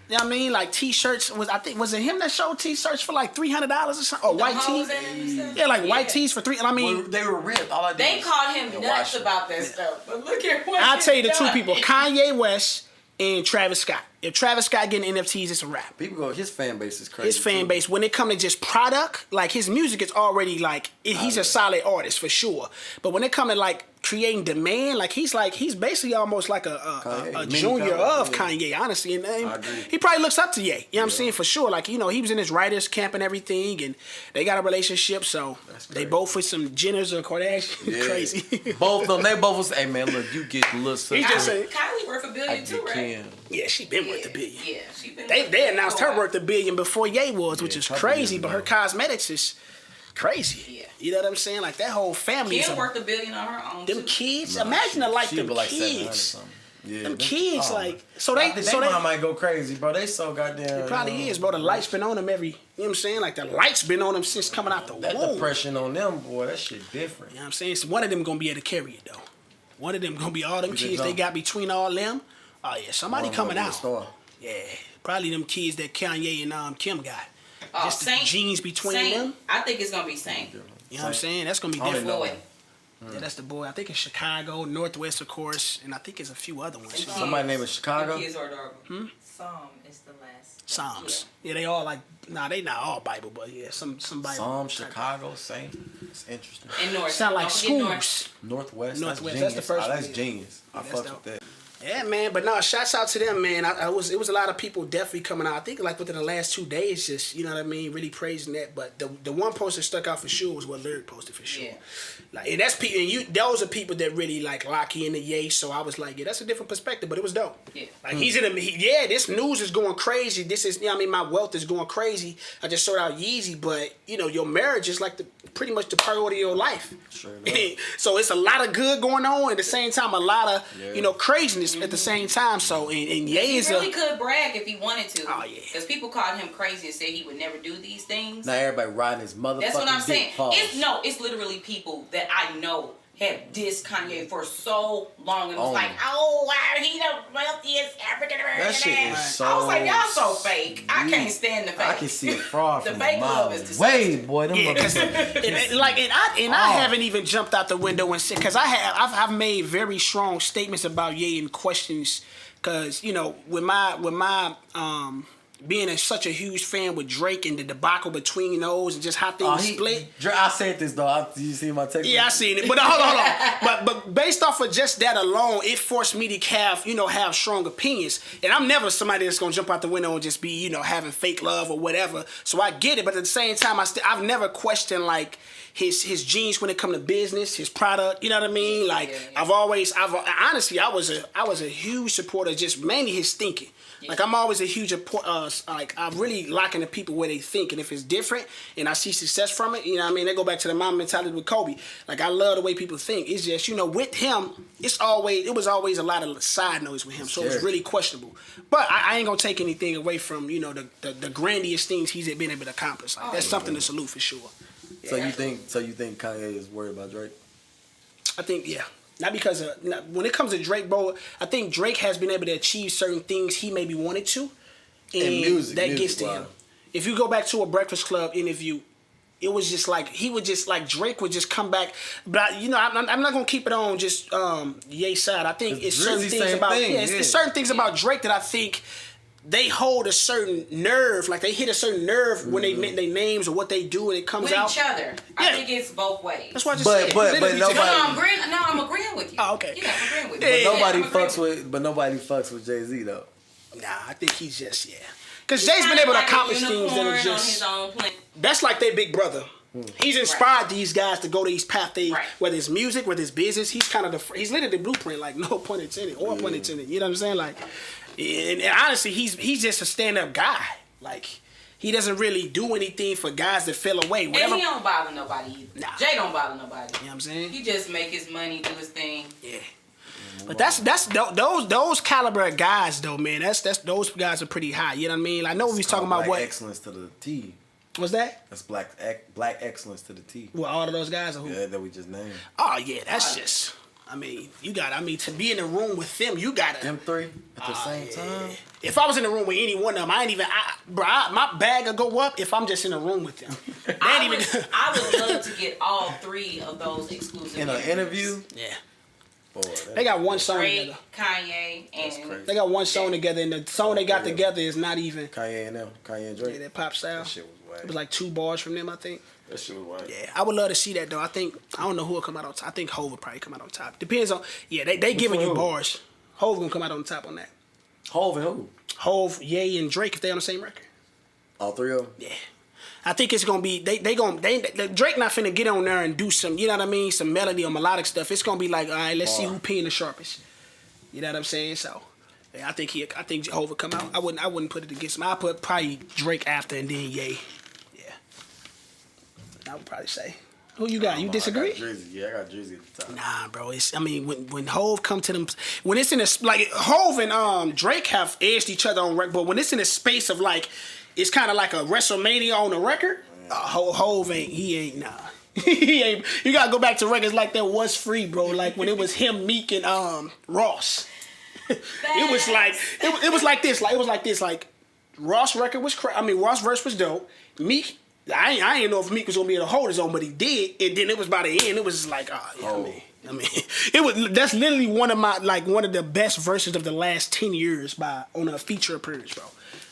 You know what I mean? Like T-shirts was it him that showed T-shirts for like $300 or something? Or white hoes tees? in it and stuff? Yeah, like white tees for $300. I mean, Well, they were ripped. All I did They was- called him and nuts watch it. about that stuff. But look at what I'll he's tell you the two done. people: Kanye West and Travis Scott. If Travis Scott getting NFTs, it's a wrap. People go, his fan base is crazy. His fan base, when it come to just product, like his music is already like he's a solid artist for sure. But when it come to like creating demand, like he's basically almost like a junior of Kanye, honestly. And he probably looks up to Ye. You know what I'm saying? For sure. Like, he was in his writers camp and everything, and they got a relationship, so they both with some Jenners or Kardashians. Yeah. Crazy. Both of them, they both was, hey man, look, you get the little sister. He just said, Kylie worth $1 billion too, right? yeah, she been worth $1 billion. Yeah, she been. They announced her worth $1 billion before Ye was, which is crazy. But her cosmetics is crazy. Yeah. You know what I'm saying? Like that whole family. Kim worth $1 billion on her own. Them kids. Imagine them kids. Yeah, them kids like they might go crazy, bro. They so goddamn. It probably is, bro. The light's been on them you know what I'm saying? Like the light's been on them since coming out the womb. That depression on them, boy. That shit different. You know what I'm saying? So one of them gonna be able to carry it though. One of them gonna be all them kids they got between all them. Oh yeah, somebody coming out. Yeah, probably them kids that Kanye and Kim got. Just the genes between them. I think it's gonna be Saint. You know what I'm saying? That's gonna be different. Yeah, that's the boy. I think it's Chicago, Northwest, of course, and I think it's a few other ones. Somebody named it Chicago. Kids are adorable. Psalm is the last. Psalms. Yeah, they all like. Nah, they not all Bible, but yeah, some Bible. Psalm, Chicago, Saint. It's interesting. And North. Sound like schools. Northwest. That's the first one. That's genius. I fucked with that. Yeah, man, but no, shouts out to them, man. It was a lot of people definitely coming out. I think like within the last 2 days, just, you know what I mean, really praising that. But the one post that stuck out for sure was what Lyric posted for sure. Yeah. Like, and that's people, and those are people that really like lock in the Ye. So I was like, yeah, that's a different perspective, but it was dope. Yeah. Like he's in this news is going crazy. This is, you know what I mean, my wealth is going crazy. I just sold out Yeezy, but your marriage is like pretty much the priority of your life. Sure. So it's a lot of good going on at the same time, a lot of craziness at the same time. So and Ye is really could brag if he wanted to. Oh yeah. Because people called him crazy and said he would never do these things. Now everybody riding his motherfucking That's what I'm saying. Pause. It's literally people that I know have dissed Kanye for so long and was like, oh wow, he the wealthiest African American. That shit is so. I was like, y'all so fake. I can't stand the fake. I can see a fraud from the fake love is disgusting. Wait, boy, them I haven't even jumped out the window and said, because I've made very strong statements about Ye and questions, because with my being such a huge fan with Drake and the debacle between those and just how things split. I said this though. Did you see my text? Yeah, I seen it. But hold on. But based off of just that alone, it forced me to have strong opinions. And I'm never somebody that's gonna jump out the window and just be having fake love or whatever. So I get it. But at the same time, I've never questioned like his genes when it come to business, his product. You know what I mean? Like honestly, I was a huge supporter of just mainly his thinking. Like I'm always a huge like I'm really locking the people where they think, and if it's different and I see success from it, you know what I mean? They go back to the mom mentality with Kobe. Like I love the way people think. It's just with him, it was always a lot of side noise with him, so it was really questionable. But I ain't gonna take anything away from the grandiose things he's been able to accomplish. Like that's something to salute for sure. So you think Kanye is worried about Drake? I think Not because when it comes to Drake, bro, I think Drake has been able to achieve certain things he maybe wanted to, and music gets to him. If you go back to a Breakfast Club interview, it was just like Drake would just come back, but I'm not gonna keep it on just Ye's side. I think it's certain things about it's certain things about Drake that I think they hold a certain nerve, like they hit a certain nerve when they make their names or what they do, and it comes with out each other. I think it's both ways. That's what I just said. But nobody. I'm agreeing with you. Oh, okay. Yeah, I'm agreeing with you. But nobody fucks with Jay-Z though. Nah, I think he's just because Jay's been able to accomplish things that are just. That's like their big brother. He's inspired these guys to go to these paths. Whether it's music, whether it's business, he's kind of he's literally the blueprint. Like no pun intended, or pun intended. You know what I'm saying? Like. And honestly, he's just a stand-up guy. Like, he doesn't really do anything for guys that fell away. Whatever. And he don't bother nobody either. Nah. Jay don't bother nobody. You know what I'm saying? He just make his money, do his thing. Yeah. But that's those caliber of guys though, man. That's those guys are pretty high. You know what I mean? I know we was talking about black excellence to the T. What's that? That's black excellence to the T. Well, all of those guys are who? Yeah, that we just named. Oh yeah, that's just. I mean, to be in the room with them, you gotta. Them three at the same time? If I was in the room with any one of them, my bag would go up if I'm just in the room with them. I would love to get all three of those exclusive in an interview. Yeah. Boy, They got one song Drake, together. Kanye, That's and crazy. They got one song together, and the song they got together is not even Kanye and Drake. yeah, that pop style. That shit was It whack. was like 2 bars from them, I think. That shit was whack. Yeah, I would love to see that though. I don't know who will come out on top. I think Hov will probably come out on top. Depends on they giving you one? bars. Hov gonna come out on top on that. Hov and who? Hov, Ye, and Drake if they on the same record. All three of them? Yeah. I think it's gonna be Drake not finna get on there and do some, you know what I mean, some melody or melodic stuff. It's gonna be like, all right, let's see who peeing the sharpest. You know what I'm saying? So yeah, I think Hov will come out. I wouldn't put it against him. I'd put probably Drake after and then Ye. Yeah. I would probably say. Who you got? You disagree? I got Drizzy at the top. Nah, bro. When Hov come to them, when it's in a like Hov and Drake have edged each other on record, but when it's in a space of like, it's kind of like a WrestleMania on the record. Hov ain't nah. He ain't. You gotta go back to records like that was free, bro. Like when it was him, Meek, and Ross. It was like this. Like Ross record was Ross verse was dope. Meek. I didn't know if Meek was gonna be able to hold his own, but he did. And then it was by the end, it was just like, that's literally one of the best verses of the last 10 years on a feature appearance, bro.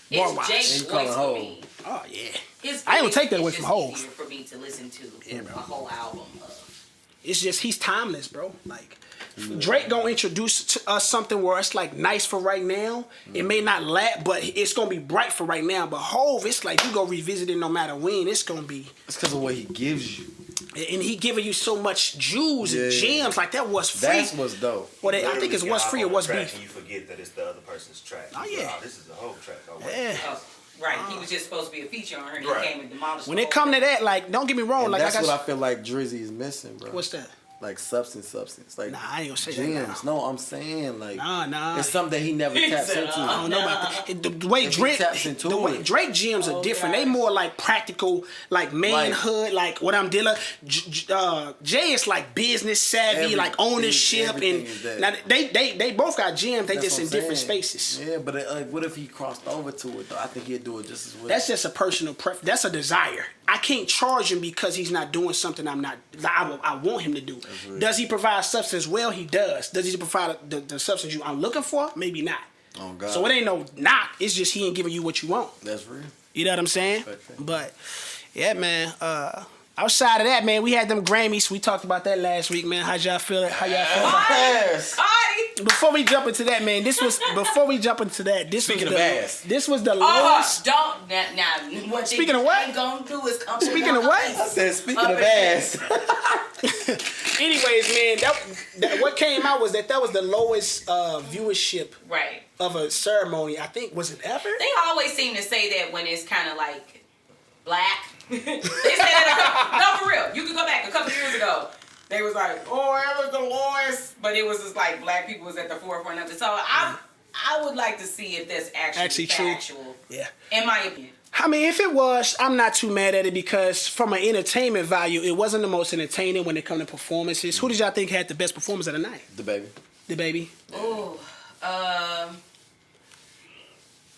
it's Jake's voice for me. Oh yeah. His I ain't gonna voice take that is away just from Hov. easier for me to listen to bro. a whole album of. It's just he's timeless, bro. Like Drake gonna introduce to us something where it's like nice for right now. It may not last, but it's gonna be bright for right now. But Hov, it's like you go revisit it no matter when. It's gonna be. It's because of what he gives you. And he giving you so much jewels and gems like that was free. That's what's dope. Well, I think it's what's free or what's beef. And you forget that it's the other person's track. Oh, You yeah. go, this is a whole track. Oh, wait. Yeah. Oh, right, he was just supposed to be a feature on her, and Right. he came and demolished. When the it whole come to thing. that, like, don't get me wrong. And Like that's I what I got. feel like Drizzy is missing, bro. What's that? Like substance. Like Nah, I ain't gonna say gems. that. Now. No, I'm saying like Nah. it's something that he never taps said, into. I don't know about that. The way If he Drake, taps into the way it. Drake gems are different. They gosh. more like practical, like manhood, like what I'm dealing. Jay is like business savvy, like ownership, everything and is that. now they both got gems. They That's just what in I'm different saying. spaces. Yeah, but what if he crossed over to it though? I think he'd do it just as well. That's just a personal preference. That's a desire. I can't charge him because he's not doing something I want him to do. Right. Does he provide substance? Well, he does. Does he provide the substance I'm looking for? Maybe not. Oh God. So it ain't no knock. It's just he ain't giving you what you want. That's real. You know what I'm saying? Respect that. But yeah, man. Outside of that, man, we had them Grammys. We talked about that last week, man. How y'all feel? Yes. Cardi! Before we jump into that, man, this was the lowest. Don't now. What Speaking they of what? ain't gonna do is come. Speaking of what? I said speaking Up of and ass. Anyways, man, that what came out was that was the lowest viewership Right. of a ceremony. I think was it ever? They always seem to say that when it's kind of like black. They say that. No, for real. You can go back a couple years ago. They was like, "Oh, it was the lowest," but it was just like black people was at the forefront of it. So I would like to see if that's actually true. factual. Yeah. In my opinion. I mean, if it was, I'm not too mad at it because from an entertainment value, it wasn't the most entertaining when it come to performances. Who did y'all think had the best performance of the night? The baby. The baby. Oh,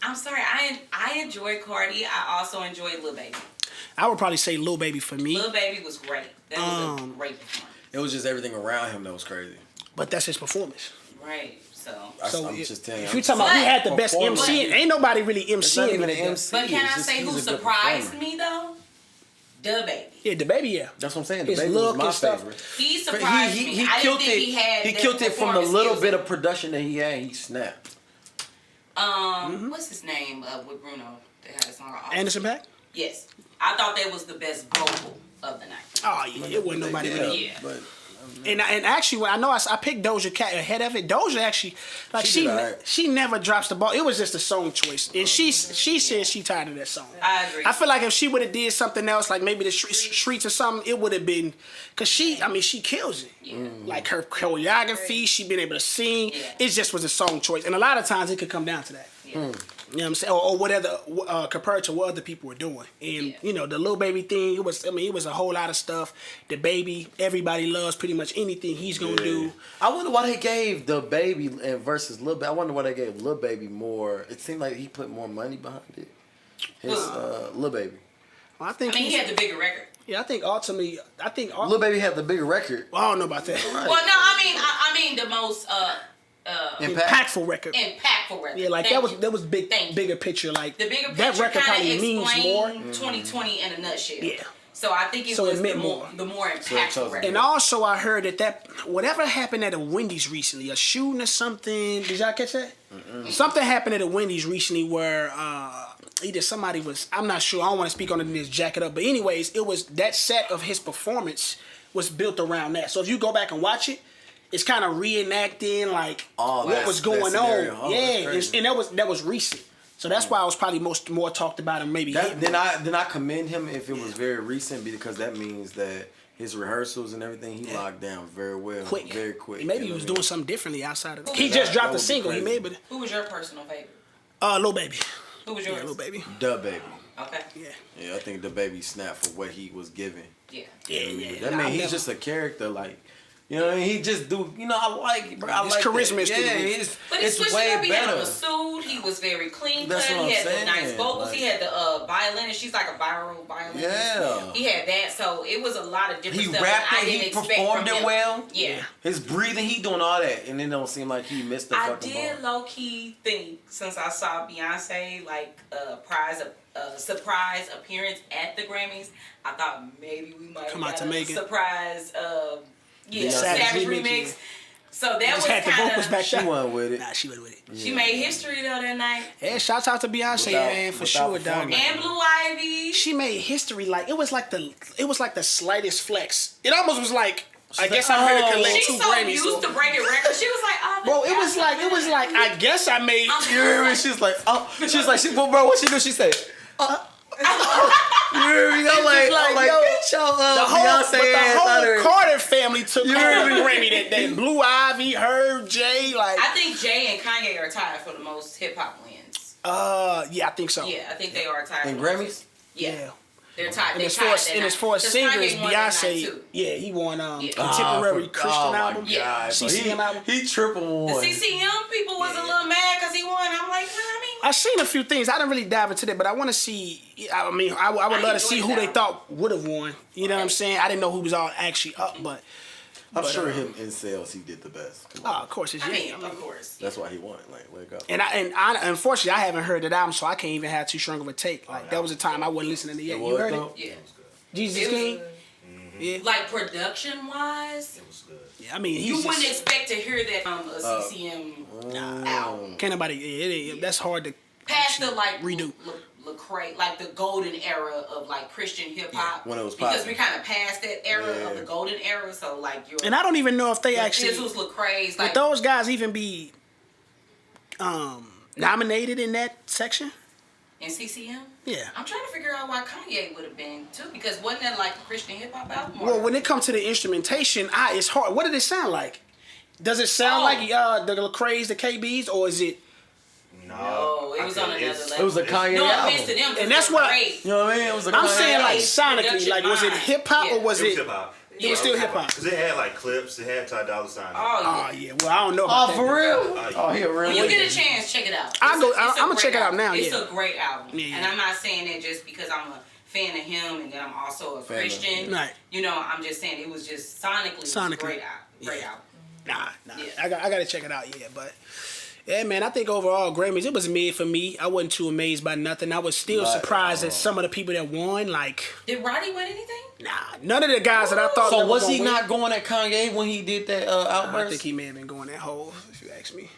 I'm sorry. I enjoyed Cardi. I also enjoyed Lil Baby. I would probably say Lil Baby for me, Lil Baby was great. That was a great performance. It was just everything around him that was crazy. but that's his performance. Right. So. I'm just telling you. If you're talking about who had the best Performance. MC, ain't nobody really It's not MCing. even an it. MC. But can It's I just say he's who a good surprised performer. me though? The Baby. Yeah, the baby. Yeah. That's what I'm saying. The His baby look was my and stuff. favorite. He surprised me. I didn't think he had. He the killed it from the performance little skills. bit of production that he had. He snapped. What's his name with Bruno? They had a song. Anderson .Paak? Yes, I thought that was the best vocal of the night. Oh yeah, it wasn't nobody really. Yeah. But And actually, when I picked Doja Cat ahead of it. Doja actually, like She did alright. she never drops the ball. It was just a song choice, and she said she tired of that song. I agree. I feel like if she would have did something else, like maybe the streets or something, it would have been, cause she kills it. Yeah. Like her choreography, she been able to sing. Yeah. It just was a song choice, and a lot of times it could come down to that. Yeah. You know what I'm saying? Or whatever, compared to what other people were doing. And, Yeah. the Lil Baby thing, it was a whole lot of stuff. The Baby, everybody loves pretty much anything he's going to do. I wonder why they gave the baby versus Lil Baby. I wonder why they gave Lil Baby more. It seemed like he put more money behind it. His Lil Baby. Well, I think I mean, he had the bigger record. Yeah, I think ultimately, Lil Baby had the bigger record. Well, I don't know about that. Well, no, I mean the most Impactful record. impactful record. Yeah, like Thank that you. was bigger Thank picture. Like The bigger that picture record probably kind of means more. explained 2020 in a nutshell. Yeah. So I think it So it was meant the more. more it impactful chose- record. And also, I heard that whatever happened at a Wendy's recently, a shooting or something. Did y'all catch that? Something happened at a Wendy's recently where either somebody was. I'm not sure. I don't want to speak on it and just jack it up. But anyways, it was that set of his performance was built around that. So if you go back and watch it, it's kind of reenacting like what was going scenario. on. Oh, yeah, that's crazy. and that was recent. So that's why I was probably more talked about and maybe hit Then more. I commend him if it was very recent because that means that his rehearsals and everything he locked down very well, quick, very quick. Maybe you he know was what I doing something differently outside of. Who He was just that? dropped That a would be single. He crazy. made, but Who was your personal favorite? Lil Baby. Who was yours? Yeah, Lil Baby. mean? Da Baby. Okay. Yeah. Yeah, I think Da Baby snapped for what he was given. Yeah. Yeah. That man, he's just a character, like, you know what I mean? He just do, I like it, bro. I His like charisma that. is through the roof. it's, But he it's switched way it up. He had better. on a suit. He was very clean That's cut. what He I'm had the nice saying, vocals. like- He had the violinist. She's like a viral violinist. Yeah. He had that. So it was a lot of different He stuff rapped that I it, didn't he expect performed from it him. well. Yeah. His breathing, he doing all that, and it don't seem like he missed the I fucking did ball. low key think since I saw Beyonce like surprise appearance at the Grammys, I thought maybe we might Come out have to got a make it. surprise Beyonce Savage remix, remix. yeah. So that Just was had the vocals kind back of She there. went with it. Nah, she went with it. she made history though that night. Yeah, shouts out to Beyonce, man, for without sure, dog. performing. And Blue Ivy. She made history. Like it was like the slightest flex. It almost was like I guess like, I'm here to oh. collect She's 2 so Grammys. used to breaking records. She was like, oh, Bro, it was like I guess I made. You hear me? She's like, well, bro, what she do? She said, you hear me? I'm like, yo, get your The Beyonce ass out whole of here. Carter family took You home heard the me? Grammy that Blue Ivy, her, Jay, like. I think Jay and Kanye are tied for the most hip hop wins. Yeah, I think so. Yeah, I think they are tied. And for the most. Grammys? Yeah. They're tied. And They as tied far as, that and night. as far as 'Cause singers, Kanye won that night, Beyonce, too. yeah, he won Yeah. contemporary Christian my album. Yeah. God, so CCM album. He triple The won. CCM people was a little mad because he won. I'm like, I seen a few things. I didn't really dive into that, but I want to see. I mean, I would love to enjoyed see who that. they thought would have won. You know what I'm saying? I didn't know who was all actually up, but I'm sure him in sales, he did the best. Come on. of course it's I yeah. mean, I mean, of course. That's why he won. Like, wake up. and I unfortunately I haven't heard that album, so I can't even have too strong of a take. Like that was a time I wasn't listening to it yet. You was, heard though? it? Yeah. Jesus It was King. good. Yeah. Like production wise, It was good. Yeah. I mean, you he's wouldn't just, expect to hear that from a CCM album. can't nobody. Yeah, that's hard to. Past the like redo. Lecrae, like the golden era of like Christian hip hop. when it was because popping. we kind of passed that era Yeah. of the golden era. So like you're. And I don't even know if they actually. This was Lecrae's Would like. those guys even be nominated in that section? In CCM? Yeah. I'm trying to figure out why Kanye would have been too, because wasn't that like a Christian hip hop album? Well, when it comes to the instrumentation, it's hard. What did it sound like? Does it sound like the Lecrae's, the KBs, or is it? No, it was on another level. It was a Kanye No album. offense to them, And that's what You know what I mean? It was a I'm Kanye saying. Like album. sonically, Production like was it mind. hip hop Yeah. or was It was it? hip hop. It was still hip hop. Because it had like clips. It had Ty Dolla $ign. Oh, Oh yeah. Well, I don't know. About Oh, that. for real? Oh, he a real When you nigga. get a chance, check it out. I'll go- It's a I'ma great check it out album. now, It's yeah. a great album, Yeah. and I'm not saying that just because I'm a fan of him and that I'm also a Fan of Christian. him. Right. You know, I'm just saying it was just sonically, it was a Sonically. great album. Great Yeah. album. Nah. Yeah. I got to check it out. Yeah, but yeah, man. I think overall Grammys, it was mid for me. I wasn't too amazed by nothing. I was still Not surprised at at all. some of the people that won. Like, Did Roddy win anything? nah, none of the guys that I thought. So that was gonna he win. not going at Kanye when he did that I outburst? think he may have been going that Hove, if you ask me.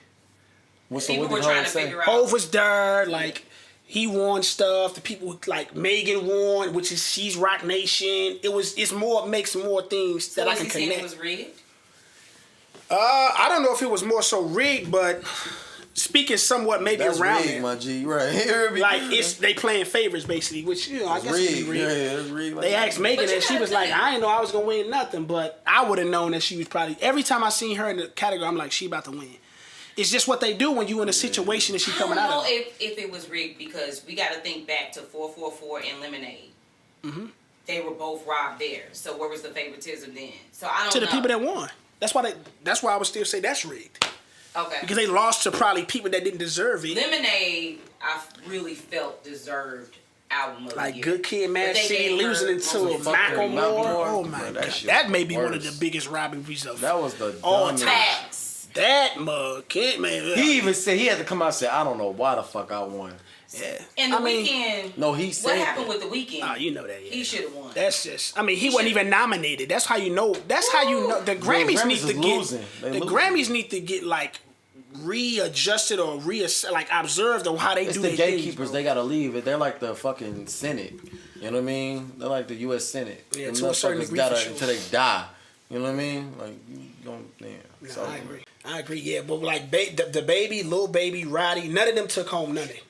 What's People what were did trying Hov to say? figure out. Hove was there, like he won stuff. The people like Megan won, which is she's Rock Nation. Makes more things So that I was can he saying connect. it was rigged? I don't know if it was more so rigged, but speaking somewhat maybe That's around rigged, it. my G. You right. Hear me? Like they playing favorites basically, which I guess rigged. it'd be rigged. Yeah, it's rigged. They asked Megan But you and she gotta was like, think- I didn't know I was gonna win nothing, but I would have known that she was probably every time I seen her in the category, I'm like, she about to win. It's just what they do when you in a situation that she I coming don't out know of. if it was rigged because we got to think back to 444 and Lemonade. Mm-hmm. They were both robbed there. So where was the favoritism then? So I don't To know. the people that won. That's why I would still say that's rigged. Okay. Because they lost to probably people that didn't deserve it. Lemonade, I really felt deserved album of the Like year. Good Kid, Mad But they City, gave her losing it to most Macklemore. Oh my Bro, god, shit that may be one of worse. the biggest rivalries of That was the all dumbest. time. Facts. That mug, kid, man. He even said he had to come out and say, I don't know why the fuck I won. yeah. And the Weeknd. No, he said What happened that. with the Weeknd? Oh, you know that. Yeah. He should have won. That's just. I mean, he He wasn't should- even nominated. That's how you know. That's how you know. The Grammys Grammys need is to get. losing. They The losing. Grammys need to get like readjusted or like observed on how they It's do the their gatekeepers. things, bro. They gotta leave it. They're like the fucking Senate. You know what I mean? They're like the U.S. Senate. Yeah, Them to a certain motherfuckers degree gotta for sure. until they die. You know what I mean? Like you don't. Yeah. No, So, I agree. Yeah, but like the baby, Lil Baby, Roddy, none of them took home nothing.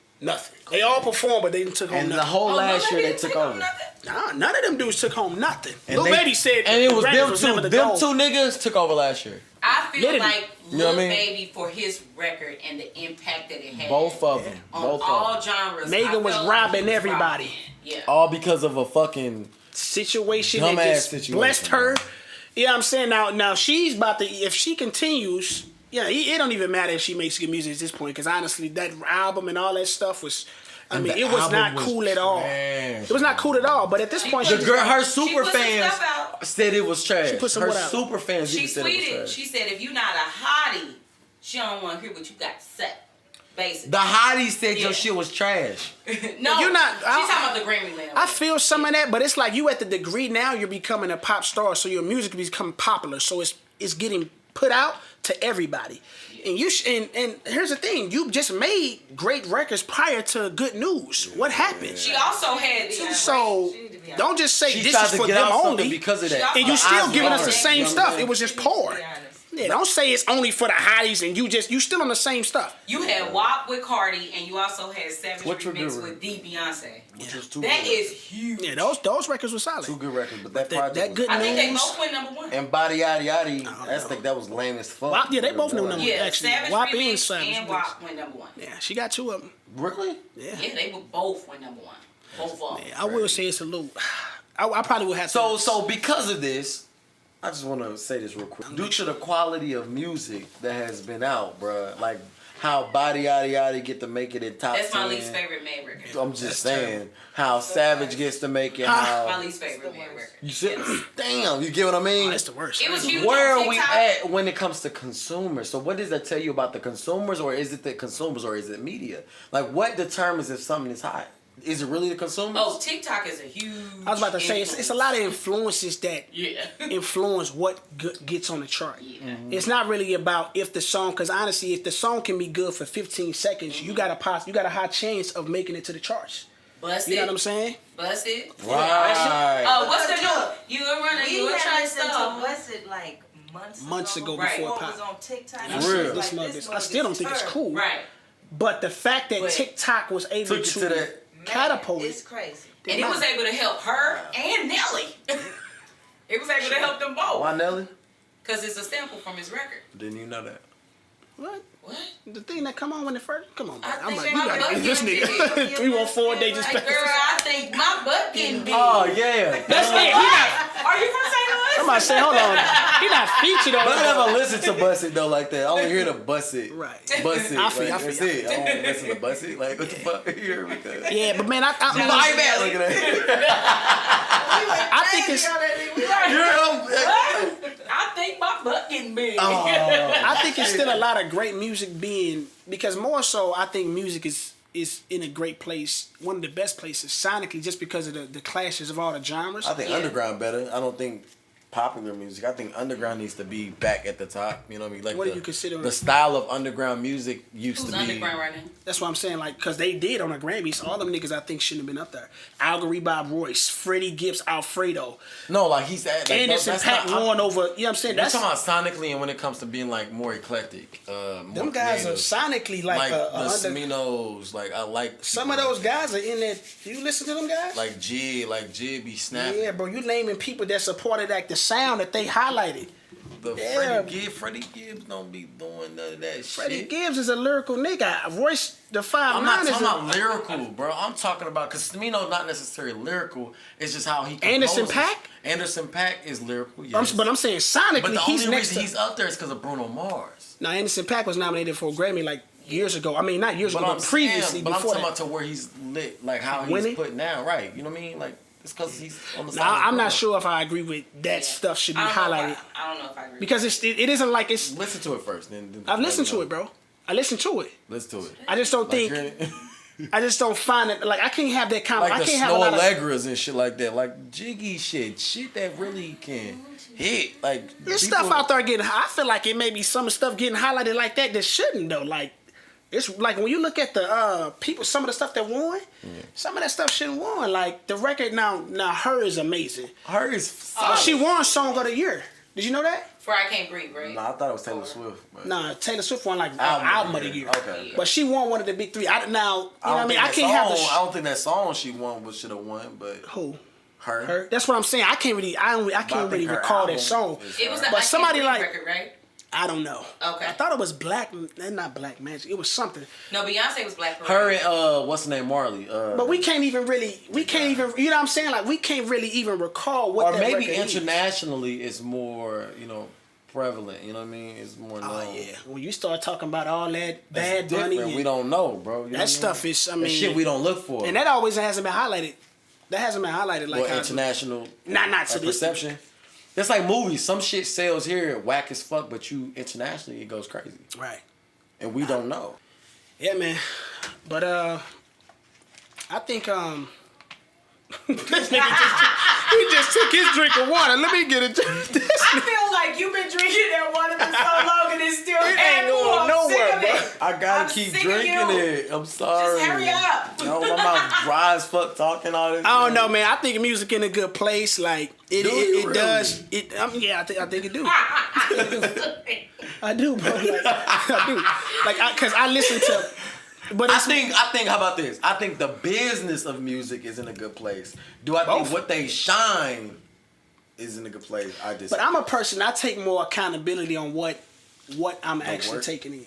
They all performed, but they didn't took home and the nothing. whole Oh, last no, year they they took didn't over. Nah, none of them dudes took home nothing. And Lil they- Baby said, and it was the Grammys them was two. never the Them goal. two niggas took over last year. I feel Literally. like You know Lil what I mean? Baby for his record and the impact that it had. Both of them. on Both of all them. genres. Megan I was felt like robbing he was everybody. robbing. Yeah. All because of a fucking. Situation Dumbass that just situation, blessed her. bro. Yeah, I'm saying now she's about to. If she continues, yeah, it don't even matter if she makes good music at this point. Because honestly, that album and all that stuff was. I And mean, the it was album not was cool at all. trash, It was not cool at all. But at this point, The she girl, her She super put some fans stuff out. said it was trash. She put some her what out? super fans She even said it was tweeted, trash. she said, if you're not a hottie, she don't want to hear what you got to say. Basically. The hottie said Yeah. your shit was trash. No, You're not- She's talking about the Grammy land. I feel some of that, but it's like you at the degree now. You're becoming a pop star, so your music is becoming popular. So it's getting put out to everybody. And and here's the thing: you just made great records prior to Good News. What happened? She also had two. So She need to be honest. don't just say She this tried is to for get them out something only. because of that. And And you I still was giving us the wondering, same you know stuff. what I'm It was just She needs to poor. be honest. Yeah, don't say it's only for the hotties and you still on the same stuff. You had WAP with Cardi, and you also had Savage What you Remix doing? with D Beyonce. Which was two That good is huge. Yeah, those records were solid. two good records, but that That- project that was Good I think they News. both went number one. and Body Yaddy Yaddy. don't I know. think that was lame as fuck. WAP, yeah, they both knew number one. Yeah, Actually, Savage WAP and Remix Savage and Remix. WAP went number one. Yeah, she got two of them. Really? Yeah. Yeah, they were both went number one. Both of them. Yeah, I will say it's a little. I probably would have to. So because of this, I just want to say this real quick. Due to the quality of music that has been out, bruh, like how Body Yaddy Yaddy get to make it in top 10. That's my least favorite May record. I'm just saying how Savage gets to make it. My How least favorite May record. you said, damn, you get what I mean? Oh, that's the worst. It was huge. Where on are we TikTok. at when it comes to consumers? So what does that tell you about the consumers, or is it the consumers, or is it media? Like what determines if something is hot? Is it really the consumers? Oh, TikTok is a huge. I was about to say it's a lot of influences that Yeah. influence what gets on the chart. Yeah. It's not really about if the song, because honestly, if the song can be good for 15 seconds, you got a high chance of making it to the charts. Bust You know it. what I'm saying? Bust it. Right. Oh, what's the new? You a runner, We you a had track listened to star. Busted like months ago Right. before it before it was popped. on TikTok. And I I For was real. said, like, this mug this is, I mug still don't is think it's her. cool. Right. But the fact that But- TikTok was able Took you to to that. catapult It's it. crazy. And it was able to help her and Nelly. It was able to help them Why both. Nelly? Because it's a sample from his record. Didn't you know that? What? What? The thing that come on when it first come on, man. I I'm think like, they you might gotta be get this lucky nigga. if 314 they just Like, girl, I think my butt getting big. Oh yeah. That's it. He not. Are you from St. Louis? I'm about to say, hold on. He not featured on But I it. never listen to Bust It though like that. I only hear the Bust It. Right. Bust It. I feel- like, I feel- that's it. I don't listen to Bust It. Like what the fuck? You hear me? Yeah, but man, I My bad. Look at that. I think it's I think my butt getting big. Oh. I think it's still a lot of great music being, because more so I think music is in a great place, one of the best places sonically, just because of the clashes of all the genres. I think Yeah. underground better. I don't think popular music. I think underground needs to be back at the top. You know what I mean? Like What do the, you consider- the style of underground music used Who's to be. underground right now? That's what I'm saying, like, because they did on the Grammys. All them niggas I think shouldn't have been up there. Algorithm Bob Royce, Freddie Gibbs, Alfredo, No, like he's at like, Anderson that's Paak not- won over. You know what I'm saying? We're That's talking about sonically, and when it comes to being like more eclectic, more them guys creative. are sonically like the under, Seminos. Like I like some of those guys are in there. You listen to them guys? like G be snapping. Yeah, bro, you naming people that supported like the sound that they highlighted. The Yeah. Freddie Gibbs don't be doing none of that Freddie shit. Gibbs is a lyrical nigga. Royce the 5'9" I'm not is talking a, about lyrical, bro. I'm talking about because Smino's not necessarily lyrical. It's just how he Anderson composes. Paak? Anderson Paak is lyrical, yes. but I'm saying sonically But the he's only next reason to. he's up there is because of Bruno Mars. Now Anderson Paak was nominated for a Grammy like years ago. I mean, not years But ago, I'm but previously. saying, but I'm before talking that. about to where he's lit, like how he's Winning? putting down, right? You know what I mean? Like it's because he's on the side. Now, of the I'm not road. sure if I agree with that stuff should be highlighted. I don't know if I agree. Because it isn't like it's. Listen to it first. Then I've listened to it, bro. I listened to it. Listen to it. I just don't think. I just don't find it like I can't have that kind of. Like I the can't have a snow lot of. allegras and shit like that, like jiggy shit that really can hit. Like There's people- stuff out there getting. I feel like it may be some stuff getting highlighted like that shouldn't though. Like it's like when you look at the people, some of the stuff that won, some of that stuff shouldn't won. Like the record now, her is amazing. Her is. But she won Song of the Year. Did you know that? For I Can't Breathe, right? Nah, I thought it was Taylor Swift. But... Nah, Taylor Swift won like Album of the year. Okay. But she won one of the big three. You know what I mean? I can't have the. I don't think that song she won should have won, but Who? her. That's what I'm saying. I can't really. I can't really recall that song. It was the But I somebody Can't Breathe like- record, right? I don't know. Okay. I thought it was not Black Magic. It was something. No, Beyonce was Black Parade. Her and what's the name, Marley. But we can't even. You know what I'm saying? Like we can't really even recall what. or that maybe record is. internationally it's more, prevalent. You know what I mean? It's more known. Oh yeah. When you start talking about all that That's Bad Bunny, different. We don't know, bro. You know what I mean? that stuff is. I mean, That shit we don't look for. and that always hasn't been highlighted. That hasn't been highlighted like Or how- international. Not to this. perception. That's like movies. Some shit sells here whack as fuck, but internationally it goes crazy, Right. and we don't know. Yeah, man. But I think this nigga he just took his drink of water. Let me get it. I feel like you've been drinking that water for so long and it's still It ain't going nowhere, bro. I gotta I'm keep sick of drinking you. it. I'm sorry. Just hurry up. No, my mouth dry as fuck talking all this. I don't know, man. I think music in a good place. Like it Do you really? does. Yeah, I think it do. I do, bro. Like, I do. Like, cause I listen to. But I it's, think. How about this? I think the business of music is in a good place. Do I think Both. what they shine is in a good place? I just. But I'm a person. I take more accountability on what I'm actually work? taking in.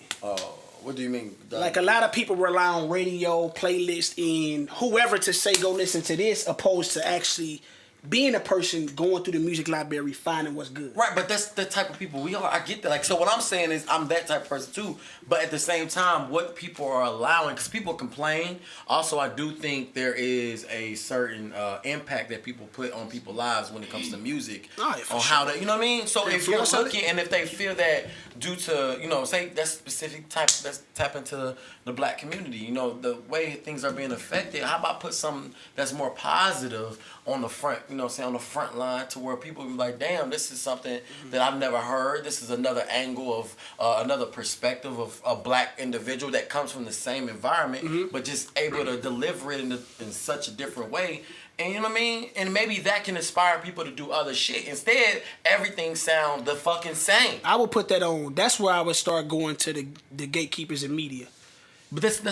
What do you mean? Like a lot of people rely on radio, playlist, and whoever to say go listen to this, opposed to actually being a person going through the music library, finding what's good. Right, but that's the type of people we are. I get that. Like, so what I'm saying is I'm that type of person too. But at the same time, what people are allowing, because people complain. Also, I do think there is a certain impact that people put on people's lives when it comes to music. Oh, yeah, for on sure. how they, you know what I mean? So if you're influence of it. looking, and if they feel that due to, say that specific type, let's tap into the black community, the way things are being affected, how about put something that's more positive on the front, on the front line to where people be like, damn, this is something that I've never heard. This is another angle of, another perspective of a black individual that comes from the same environment, but just able to deliver it in such a different way. And you know what I mean? And maybe that can inspire people to do other shit. Instead, everything sounds the fucking same. I would put that on. That's where I would start going to the gatekeepers in media. But that's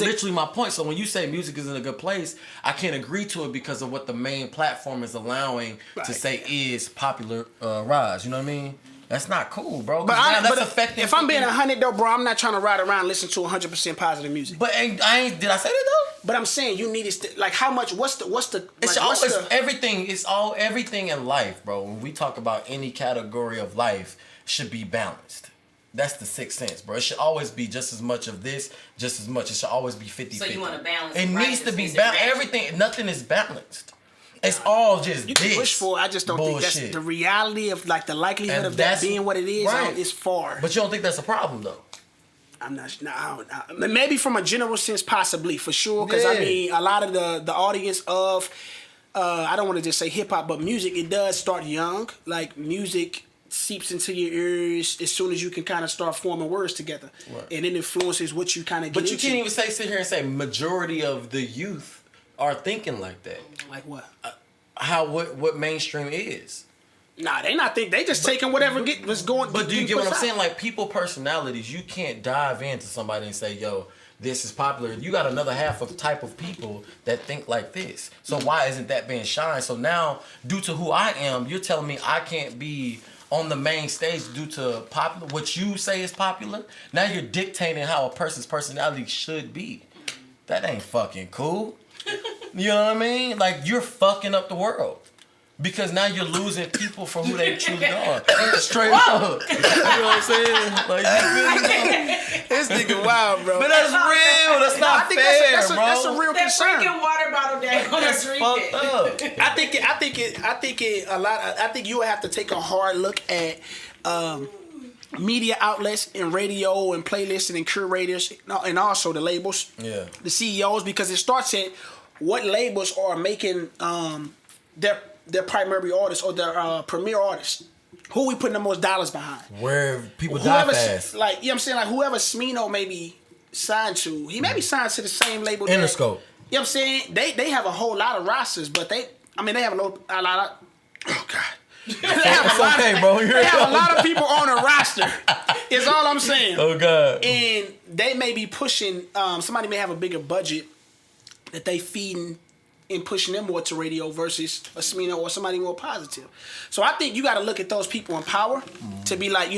literally my point. So when you say music is in a good place, I can't agree to it because of what the main platform is allowing to say is popular rise. You know what I mean? That's not cool, bro. But, that's affecting. if I'm being 100 though, bro, I'm not trying to ride around and listen to 100% positive music. But did I say that though? But I'm saying you need it. Like, how much? What's the? It's like, always what's the, everything. It's everything in life, bro. When we talk about any category of life, should be balanced. That's the sixth sense, bro. It should always be just as much of this, just as much. It should always be 50-50. So you want to balance. It needs to be righteousness and balanced. rest. Everything, nothing is balanced. It's all just you this. can push for it. I just don't think that's bullshit. the reality of like the likelihood And of that that's- being what it is. right. Is far. But you don't think that's a problem, though? I'm not. No, I don't, maybe from a general sense, possibly for sure. Because I Yeah. mean, a lot of the audience of I don't want to just say hip hop, but music. It does start young. Like music seeps into your ears as soon as you can kind of start forming words together, Right. and it influences what you kind of get But you into. can't even sit here and say majority of the youth are thinking like that. Like what? What mainstream is. Nah, they not think. They just taking whatever was going. But do you getting get what I'm pushed out. saying? Like, people personalities, you can't dive into somebody and say, yo, this is popular. You got another half of type of people that think like this. So why isn't that being shined? So now, due to who I am, you're telling me I can't be on the main stage due to popular, what you say is popular. Now you're dictating how a person's personality should be. That ain't fucking cool. You know what I mean? Like, you're fucking up the world. Because now you're losing people for who they truly are. Straight up. You know what I'm saying? Like, you feel me? This nigga wild, bro. But that's real. That's not fair, bro. That's a real That concern. freaking water bottle down on That's the fucked up. I think you would have to take a hard look at media outlets and radio and playlists and curators and also the labels, the CEOs, because it starts at what labels are making their primary artists or their premier artists. Who we putting the most dollars behind? Where people die fast. Like, you know what I'm saying? Like, whoever Smino may be signed to, he may be signed to the same label. Interscope. You know what I'm saying? They have a whole lot of rosters, but they have a lot of... Oh, God. It's okay, bro. They have a lot of people on a roster. Is all I'm saying. Oh, God. And they may be pushing... somebody may have a bigger budget that they feeding and pushing them more to radio versus a Smino or somebody more positive. So I think you got to look at those people in power to be like,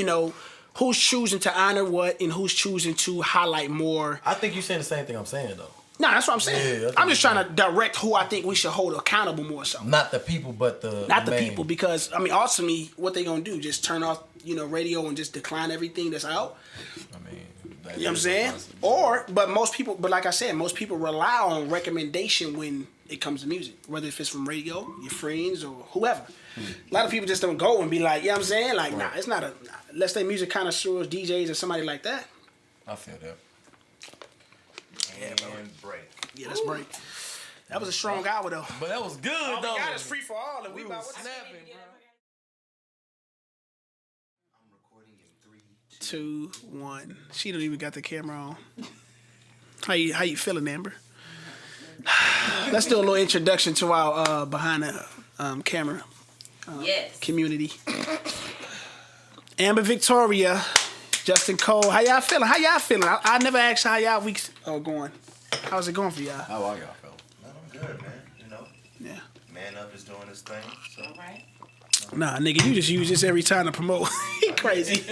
who's choosing to honor what and who's choosing to highlight more. I think you're saying the same thing I'm saying, though. No, that's what I'm saying. Yeah, I'm just trying to direct who I think we should hold accountable more so. Not the people, but Not the people, because, ultimately, what they going to do? Just turn off, radio and just decline everything that's out? You know what I'm saying? But like I said, most people rely on recommendation when it comes to music, whether if it's from radio, your friends, or whoever. A lot of people just don't go and be like, you know what I'm saying? Like, nah, it's not unless they music connoisseurs, DJs, or somebody like that. I feel that. And break. Yeah, let's break. That was a strong hour, though. But that was good, Oh, though. we got us free for all, and we about was what? snapping, bro. 2, 1. She don't even got the camera on. How you feeling, Amber? Let's do a little introduction to our behind the camera community. Amber Victoria, Justin Cole. How y'all feeling? I never asked how y'all weeks are going. How's it going for y'all? How are y'all feeling? I'm good, man. Yeah. Man Up is doing his thing. So. All right. Nah, nigga, you just use this every time to promote. He crazy.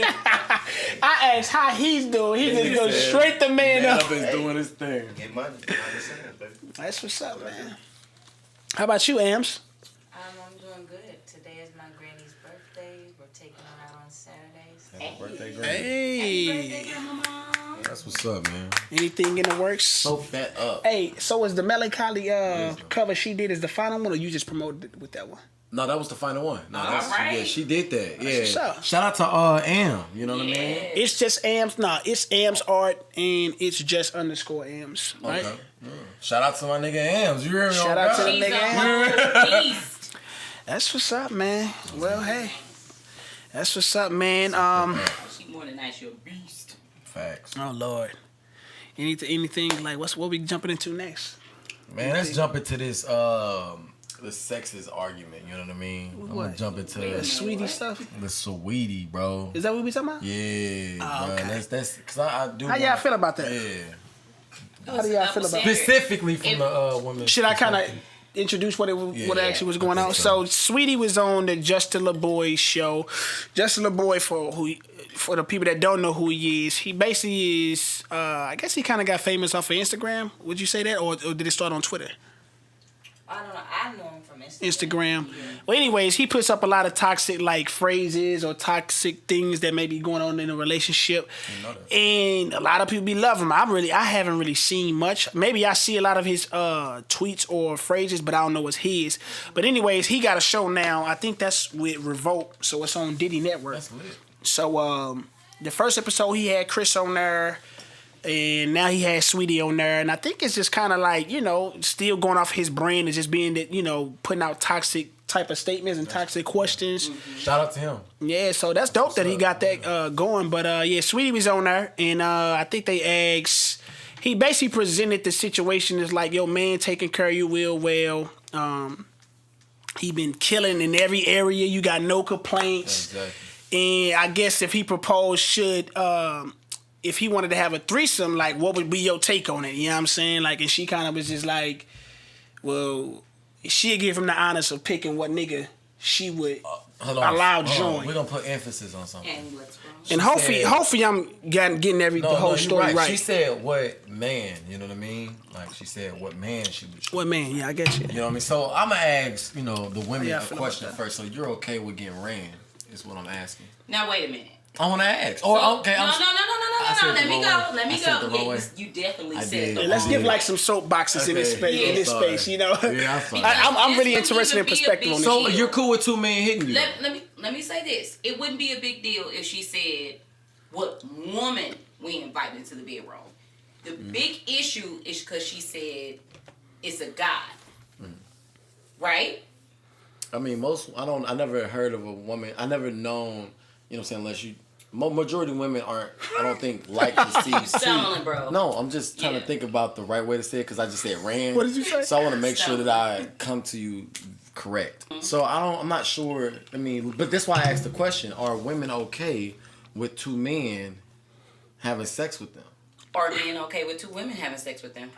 I asked how he's doing. He just goes straight to Man Up. is doing his thing. Get money. Baby. That's what's up, man. How about you, Ams? I'm doing good. Today is my granny's birthday. We're taking her out on Saturdays. Happy birthday, Granny. Hey. That's what's up, man. Anything in the works? Soak that up. Hey, so is the Melancholy cover she did is the final one, or you just promoted it with that one? No, that was the final one. No, that's right. yeah, she did that. Yeah. what's up. Shout out to Am. You know what I mean? It's just Ams. Nah, it's Ams Art and it's just _Ams. Right? Okay. Yeah. Shout out to my nigga Ams. You hear me? Shout out to the He's nigga a Ams. whole beast. That's what's up, man. Well, hey, that's what's up, man. She more than nice. You're a beast. Facts. Oh Lord. Anything like what we jumping into next? Man, let's jump into this the sexist argument. You know what I mean? I'm gonna jump into The Saweetie stuff? the Saweetie, bro. Is that what we talking about? Yeah, bro. okay. That's because I do. How y'all feel about that? Yeah. How do y'all feel about that? Specifically from the women. Should I kind of introduce what actually was going on? So Saweetie was on the Justin LaBoy show. Justin LaBoy, for the people that don't know who he is, he basically is. I guess he kind of got famous off of Instagram. Would you say that, or did it start on Twitter? I don't know. I know him from Instagram. Yeah. Well, anyways, he puts up a lot of toxic like phrases or toxic things that may be going on in a relationship, and a lot of people be loving him. I haven't really seen much. Maybe I see a lot of his tweets or phrases, but I don't know what's his. But anyways, he got a show now. I think that's with Revolt, so it's on Diddy Network. That's lit. So the first episode he had Chris on there. And now he has Saweetie on there. And I think it's just kind of like, still going off his brand and just being that, putting out toxic type of statements and toxic questions. Shout out to him. Yeah, so that's dope that he got that going. But yeah, Saweetie was on there. And I think they asked, he basically presented the situation as like, yo, man, taking care of you real well. He been killing in every area. You got no complaints. Exactly. And I guess if he proposed, if he wanted to have a threesome, like, what would be your take on it? You know what I'm saying? Like, and she kind of was just like, well, she'd give him the honors of picking what nigga she would allowed join. We're gonna put emphasis on something. And what's wrong? And hopefully I'm getting the whole story right. She said what man, you know what I mean? Like she said what man she was. What man? Yeah, I get you. You know what I mean? So I'm gonna ask, the women Yeah, I a feel question about that. first. So you're okay with getting ran? Is what I'm asking. Now wait a minute. I want to ask. So, Okay. No. said Let the me wrong go. way. Let I me said go. the wrong Yeah, way. you definitely I said did. the Yeah, let's wrong give way. like some soapboxes in this Okay. space. In this Sorry. space, Yeah, I'm sorry. I'm really This wouldn't interested in even be a perspective big on this. So deal. you're cool with two men hitting you? Let me say this. It wouldn't be a big deal if she said what woman we invited to the bedroom. The big issue is because she said it's a guy. Right? I mean, I never heard of a woman. I never known, unless you. Majority of women aren't. I don't think like to see. You stumbling, bro. No, I'm just trying to think about the right way to say it because I just said ran. What did you say? So I want to make sure that I come to you correct. So I'm not sure. I mean, but that's why I asked the question: are women okay with two men having sex with them? Or being okay with two women having sex with them?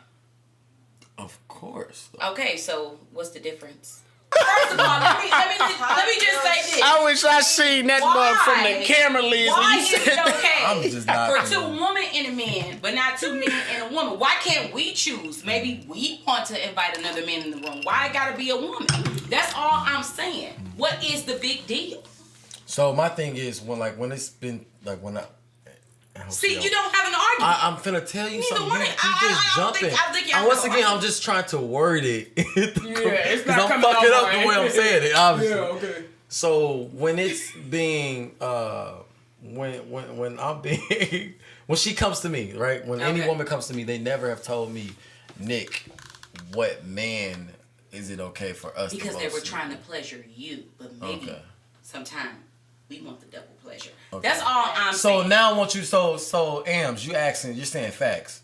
Of course. Okay, so what's the difference? First of all, let me just say this. I wish I seen that bug from the camera lens when Why you is said it that. okay I'm just not for two feeling women and a man, but not two men and a woman? Why can't we choose? Maybe we want to invite another man in the room. Why it gotta be a woman? That's all I'm saying. What is the big deal? So my thing is when it's been like when I See, you don't have an argument. I'm finna tell you Neither something. one. You I just don't jumping. think- I think you have And once no again, I'm argument. just trying to word it. it's not I'm coming fucking out up right. the way I'm saying it, obviously. okay. So when it's being when I'm being when she comes to me, right? When any Okay. woman comes to me, they never have told me, Nick, what man is it okay for us Because to they were both see? trying to pleasure you, but maybe Okay. sometime we want the double pleasure. Okay. That's all I'm So saying. now I want you so Ams, you're saying facts.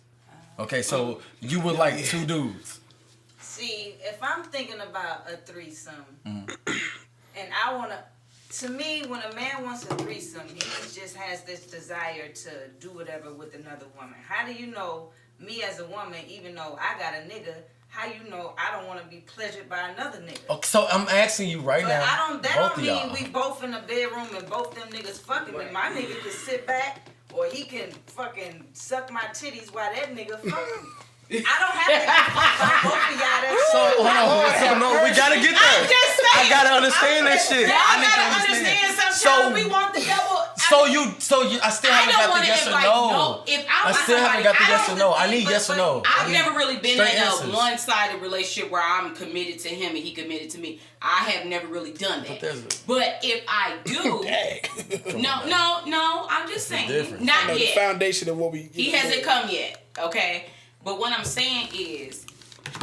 Okay, so you would like two dudes. See, if I'm thinking about a threesome, and I to me, when a man wants a threesome, he just has this desire to do whatever with another woman. How do you know, me as a woman, even though I got a nigga, how you know I don't want to be pleasured by another nigga? Okay, so I'm asking you right But now. that both don't of mean y'all. we both in the bedroom and both them niggas fucking me. My nigga can sit back or he can fucking suck my titties while that nigga fucking. I don't have to get fucked by both of y'all. That's So hold on, so no, we gotta get there. I'm just saying. I gotta understand that shit. Y'all I need to gotta understand sometimes So- we want the double. So you, I still I haven't don't got want the to yes or invite no. If I still haven't got the yes or no. I need yes or no. I've never really been straight in answers. a one-sided relationship where I'm committed to him and he committed to me. I have never really done that. But if I do, no, I'm just saying, different. not The yet. foundation of what we. He hasn't come yet, okay? But what I'm saying is,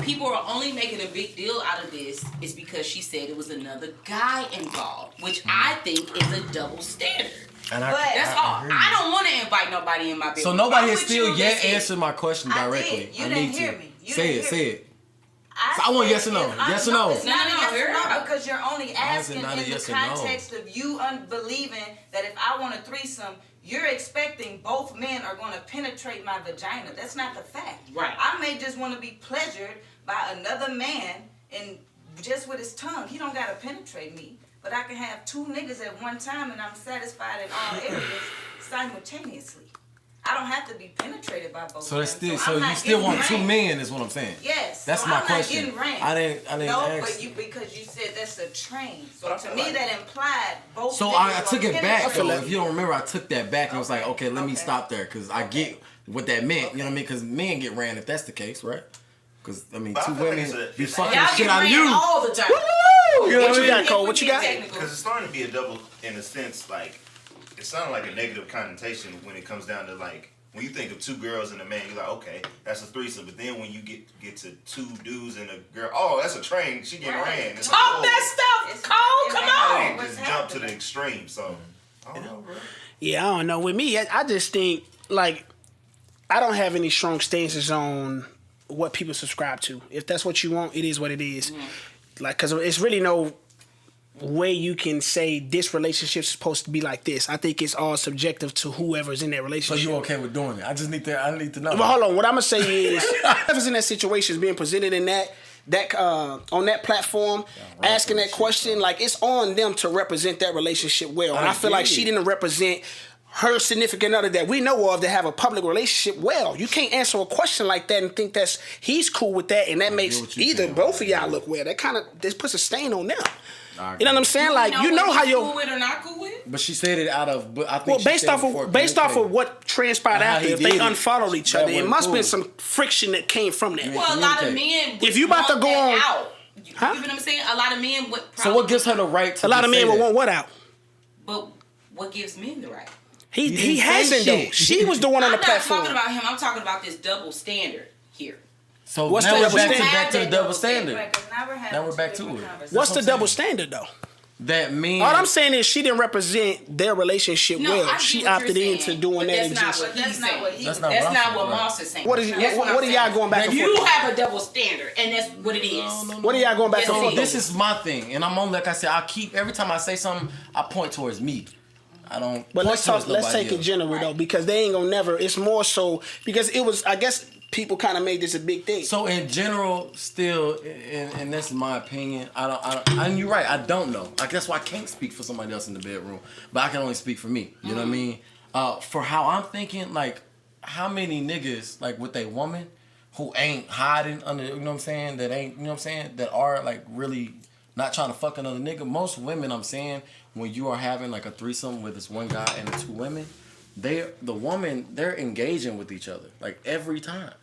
people are only making a big deal out of this is because she said it was another guy involved, which I think is a double standard. And That's all. I don't want to invite nobody in my bedroom. So nobody I'm has with still you, yet listen. answered my question directly. did. You I didn't need hear to. me. You Say didn't it. hear Say me. it. So I want yes or no. Yes or no. It's not a No, yes hear or it no out. because you're only Why is it asking not a in yes the or no? context of you unbelieving that if I want a threesome, you're expecting both men are going to penetrate my vagina. That's not the fact. Right. I may just want to be pleasured by another man and just with his tongue. He don't got to penetrate me. But I can have two niggas at one time and I'm satisfied in all areas simultaneously. I don't have to be penetrated by both So men. that's still. I'm So you not still getting want two ranked. men? Is what I'm saying. Yes. That's so my I'm question. Not getting ranked. I didn't No, ask. but because you said that's a train. So But I to feel me like- that implied both. So niggas I were took it back penetrating. though. If you don't remember, I took that back and was like, okay, let me Okay. stop there because I get what that meant. You know what I mean? Because men get ran if that's the case, right? Because I mean, But I two feel like women it's be a- fucking Y'all the shit get out of ran you. all the time. You know What you I got, mean? Cole? What you got? Because it's starting to be a double, in a sense, like, it sounds like a negative connotation when it comes down to, like, when you think of two girls and a man, you're like, okay, that's a threesome. But then when you get to two dudes and a girl, oh, that's a train. She getting Right. ran. It's Talk like, oh, that stuff, Cole. Come I on. didn't What's just jump to the happening? extreme. So, I don't know, bro. Yeah, I don't know. With me, I just think like I don't have any strong stances on what people subscribe to. If that's what you want, it is what it is. Like, cause it's really no way you can say this relationship's supposed to be like this. I think it's all subjective to whoever's in that So relationship. you okay with doing it? I need to know. But hold on, what I'm gonna say is, whoever's in that situation is being presented in that. on that platform asking that question, like it's on them to represent that relationship well. And I feel like she didn't represent her significant other that we know of to have a public relationship well. You can't answer a question like that and think he's cool with that, and that makes either both of y'all look well. That kind of puts a stain on them. You know what I'm saying? Like you know how you're cool with or not cool with. But she said it out of. But I think based off of what transpired after, if they unfollowed each other, it must have been some friction that came from that. Well, a lot of men. If you about to go on, out, you know what I'm saying? A lot of men would. So what gives her the right to? A lot of men would want what out? But what gives men the right? He hasn't though. She was the one on the platform. I'm not talking about him. I'm talking about this double standard here. So what's now the we're double back to the double standard. Now we're back to it. What's the double standard though? That means all I'm saying is she didn't represent their relationship well. She opted into doing that. That's not what Moss is saying. What are y'all going back and forth? You have a double standard, and that's what it is. What are y'all going back and forth? This is my thing, and I'm on. Like I said, every time I say something, I point towards me. I don't. But let's take it general though, because they ain't gonna never. It's more so because it was. I guess people kind of made this a big thing. So in general, still, and that's my opinion. I don't. And you're right. I don't know. That's why I can't speak for somebody else in the bedroom, but I can only speak for me. You know what I mean? For how I'm thinking, like, how many niggas like with a woman who ain't hiding under, you know what I'm saying? That ain't, you know what I'm saying? That are like really not trying to fuck another nigga. Most women, I'm saying, when you are having like a threesome with this one guy and the two women, they're engaging with each other like every time.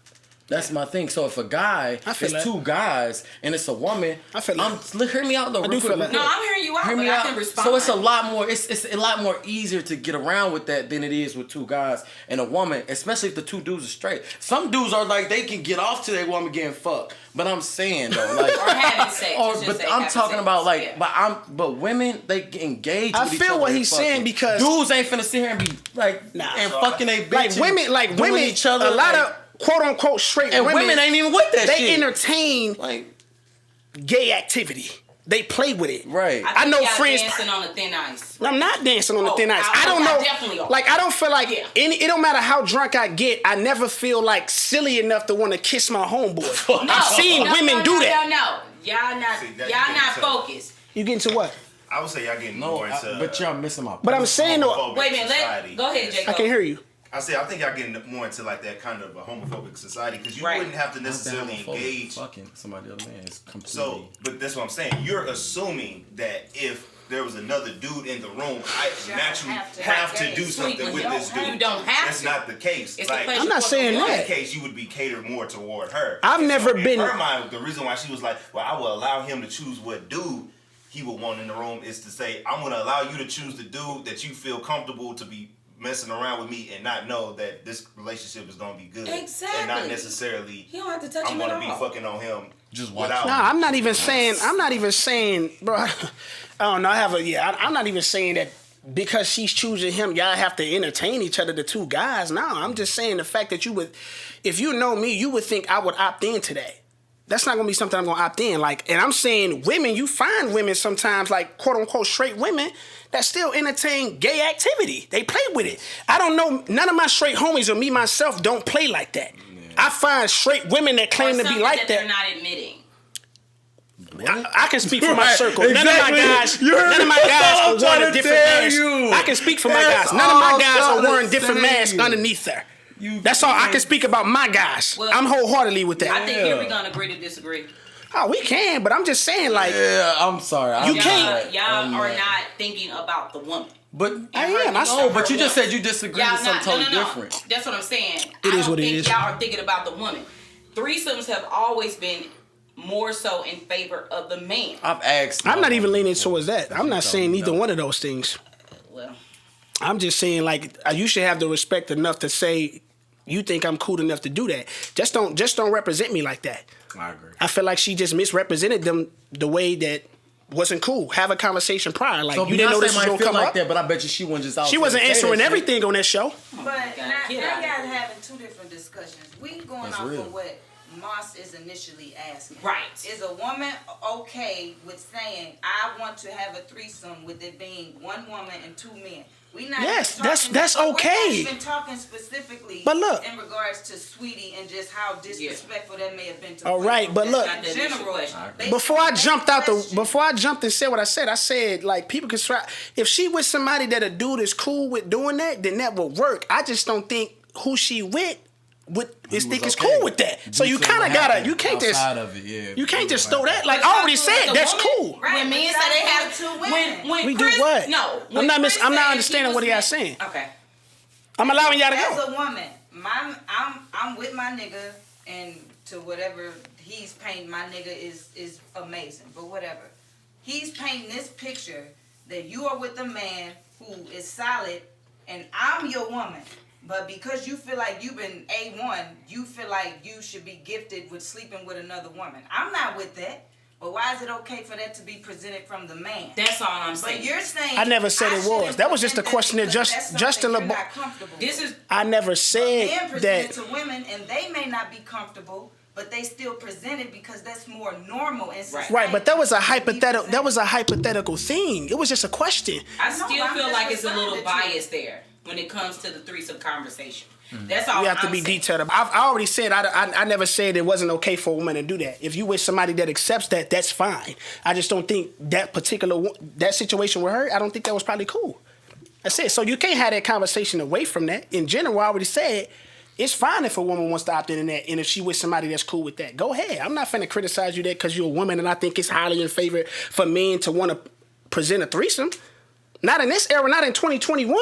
That's my thing. So if a guy, it's two guys, and it's a woman, hear me out though. No, I'm hearing you out, but I can respond. So it's a lot more. It's a lot more easier to get around with that than it is with two guys and a woman, especially if the two dudes are straight. Some dudes are like they can get off to their woman getting fucked, but I'm saying though, like or having sex. But I'm talking about like, but women they engage. I with each other. feel what he's saying because dudes ain't finna sit here and be like and fucking they bitch. Like women, each other. A lot of quote unquote straight and women ain't even with that shit. They entertain like gay activity. They play with it. Right. I know friends dancing on the thin ice. I'm not dancing on the thin ice. I don't know. Definitely like I don't feel like it don't matter how drunk I get. I never feel like silly enough to want to kiss my homeboy. I've seen women do that. No. Y'all not focused. You get into what? I would say y'all getting more into. But y'all missing my point. But I'm saying though. Wait a minute. Go ahead, Jacob. I can hear you. I think y'all getting more into like that kind of a homophobic society because you wouldn't have to necessarily engage. Fucking somebody else, man. It's completely. So, but that's what I'm saying. You're assuming that if there was another dude in the room, I naturally have to do something with this dude. You don't have That's to. not the case. Like, I'm not saying in that. that case, you would be catered more toward her. I've never been. In her mind, the reason why she was like, well, I will allow him to choose what dude he would want in the room is to say, I'm going to allow you to choose the dude that you feel comfortable to be messing around with me and not know that this relationship is gonna be good. Exactly. And not necessarily you don't have to touch I'm him gonna at be all. fucking on him. Just watch. Nah, I'm not even saying, bro. I don't know. I'm not even saying that because she's choosing him, y'all have to entertain each other, the two guys. No, I'm just saying the fact that if you know me, you would think I would opt into that. That's not gonna be something I'm gonna opt in. Like, and I'm saying women, you find women sometimes, like quote unquote straight women, that still entertain gay activity. They play with it. I don't know, none of my straight homies or me myself don't play like that. Yeah. I find straight women that claim to be like that. They're not admitting. I can speak for my circle. Exactly. None of my guys are wearing different masks. I can speak for my guys. None of my guys are wearing different masks underneath there. That's all. I can speak about my guys. Well, I'm wholeheartedly with that. I think here we're gonna agree to disagree. Oh, we can, but I'm just saying, like, yeah, I'm sorry. You can't. Y'all are not thinking about the woman. But I am. But you just said you disagree with something totally different. That's what I'm saying. It is what it is. Y'all are thinking about the woman. Threesomes have always been more so in favor of the man. I've asked. I'm not even leaning towards that. I'm not saying either one of those things. Well, I'm just saying, like, you should have the respect enough to say you think I'm cool enough to do that. Just don't represent me like that. I agree. I feel like she just misrepresented them the way that wasn't cool. Have a conversation prior. Like, so you didn't know this was gonna come up. That, but I bet you she wasn't just out. She wasn't answering everything on that show. But now y'all having two different discussions. We going off of what Moss is initially asking. Right. Is a woman okay with saying, I want to have a threesome with it being one woman and two men? We not Yes, even that's talking- okay. We're not even talking specifically But look. in regards to Saweetie and just how disrespectful that may have been to All right, but That's look. not the general. Before I jumped and said what I said like people can try. If she with somebody that a dude is cool with doing that, then that will work. I just don't think who she with is cool with that. So you kind of gotta, you can't just throw that. Like I already said, that's cool. Right, When men say they have two women. when We Chris, do what? No, I'm not understanding what he got saying. Okay. I'm allowing y'all to As go. a woman, I'm with my nigga, and to whatever he's painting, my nigga is amazing. But whatever, he's painting this picture that you are with a man who is solid, and I'm your woman. But because you feel like you've been A1, you feel like you should be gifted with sleeping with another woman. I'm not with that. But why is it okay for that to be presented from the man? That's all I'm saying. But you're saying I never said it was. That was just a question that Justin LeBron. LeBron. This is I never said Men present that. it to women, and they may not be comfortable, but they still present it because that's more normal in society. Right, but that was a hypothetical. That was a hypothetical thing. It was just a question. I still I'm feel just like it's a little responding to bias there when it comes to the threesome conversation. That's all. You have to I'm be saying. detailed. I already said I never said it wasn't okay for a woman to do that. If you with somebody that accepts that, that's fine. I just don't think that that situation with her, I don't think that was probably cool. That's it. So you can't have that conversation away from that. In general, I already said it's fine if a woman wants to opt in that, and if she with somebody that's cool with that, go ahead. I'm not finna criticize you that because you're a woman, and I think it's highly in favor for men to want to present a threesome. Not in this era, not in 2021.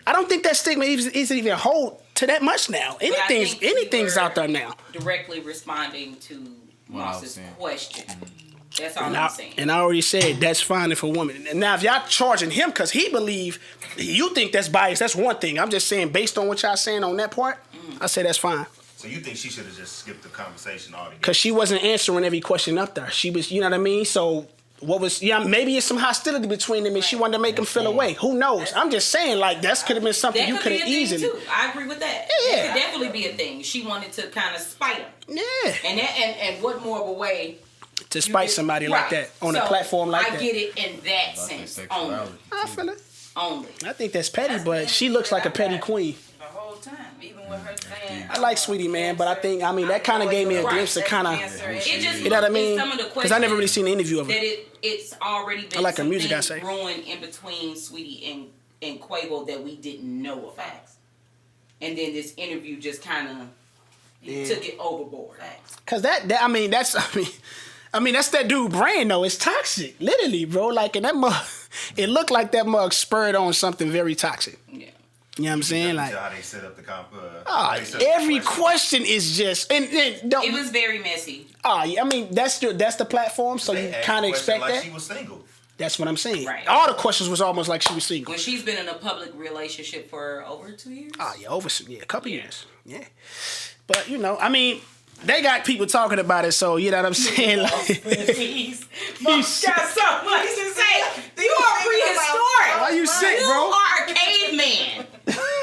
I don't think that stigma is even hold to that much now. But I think Anything's you were out there now. Directly responding to Moss's question. That's all And I'm saying. I already said that's fine if a woman. And now if y'all charging him because he believe you think that's biased, that's one thing. I'm just saying based on what y'all saying on that part, I say that's fine. So you think she should have just skipped the conversation altogether? Because she wasn't answering every question up there. She was, you know what I mean? So maybe it's some hostility between them and she wanted to make him feel away. Who knows? I'm just saying, like, that could have been something That you could could be have a thing easily. too. I agree with that. Yeah. It could definitely be a thing. She wanted to kind of spite him. Yeah. And what more of a way To spite somebody like that on a platform like that. I get it in that sense only. I feel it. Only. I think that's petty, but she looks like a petty queen. The whole time, even with her saying. I like Saweetie, man, but I mean, that kind of gave me a glimpse of kind of, It just you know what I mean? some of the Because I never really seen the interview of her. that it's already been I like her some music, I things say. brewing in between Saweetie and Quavo that we didn't know about. Facts. And then this interview just kind of took it overboard. Facts. Cause that's that dude brand though. It's toxic, literally, bro. Like, and that mug, it looked like that mug spurred on something very toxic. Yeah. You know what I'm saying? Like, how they set up the every question is just and don't. It was very messy. I mean, that's the platform, so you kind of expect like that. she was single. That's what I'm saying. Right. All the questions was almost like she was single. When she's been in a public relationship for over 2 years. A couple years. Yeah, but I mean, they got people talking about it, so you know what I'm saying. Like, He's got so much to say. You are prehistoric. why you sick, You bro? are a caveman.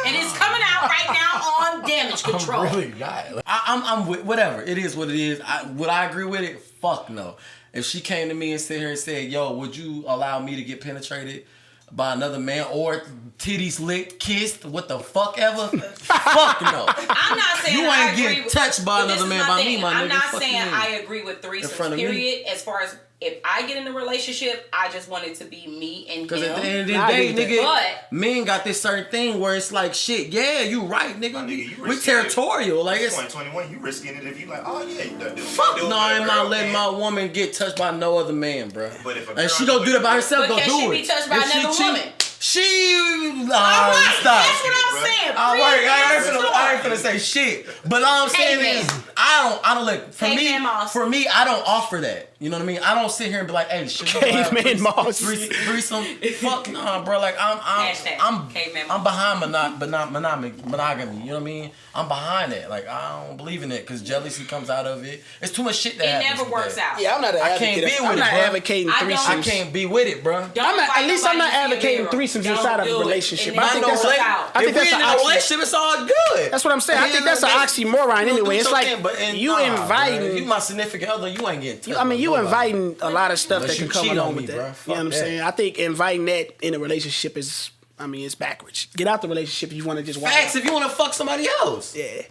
And it's coming out right now on Damage Control. I'm really not. Like, I'm with whatever. It is what it is. Would I agree with it? Fuck no. If she came to me and sit here and said, "Yo, would you allow me to get penetrated by another man or titties licked, kissed, what the fuck ever?" Fuck no. I'm not saying You I ain't agree getting with, touched by but this another is man my by thing. me, my I'm nigga. not Fuck saying you mean? I agree with In threesomes, front of me. period. As far as if I get in a relationship, I just want it to be me and him. Because at the end of the I day, agree with nigga, that. men got this certain thing where it's like, shit, yeah, you right, nigga. My nigga, you We risking territorial. Like, it's 2021, you risking it if you like, oh yeah, you fuck no, I'm not letting my woman get touched by no other man, bro. But if a And girl she gonna do that by herself, But go can do she it. be touched by If she another cheat, woman? Stop. That's what I'm saying. I ain't finna say shit. But all I'm saying is, I don't look for Caveman Moss. I don't offer that. You know what I mean? I don't sit here and be like, hey, shit, Caveman Moss. threesome. Fuck nah, bro. Like I'm Caveman Moss. behind monogamy. You know what I mean? I'm behind it. Like I don't believe in it because jealousy comes out of it. It's too much shit that It happens never with works that. out. Yeah, I'm not an I advocate. can't be with I'm it, not bro. advocating I don't- threesomes. I can't be with it, bro. Don't I'm not, fight at least I'm not nobody to advocating get threesomes married. inside of a Don't do it. relationship. And I then think don't that's work a- out. I think If that's we in an a oxy- relationship, it's all good. That's what I'm saying. I think that's an oxymoron anyway. It's like you inviting. You my significant other, you ain't getting touched. I mean, by you nobody. inviting a lot of stuff Unless that can you come cheat along on with me, that. bruh. You know Fuck what I'm that. saying? I think inviting that in a relationship is I mean, it's backwards. Get out the relationship if you want to just walk Facts out. if you want to fuck somebody else. Yeah.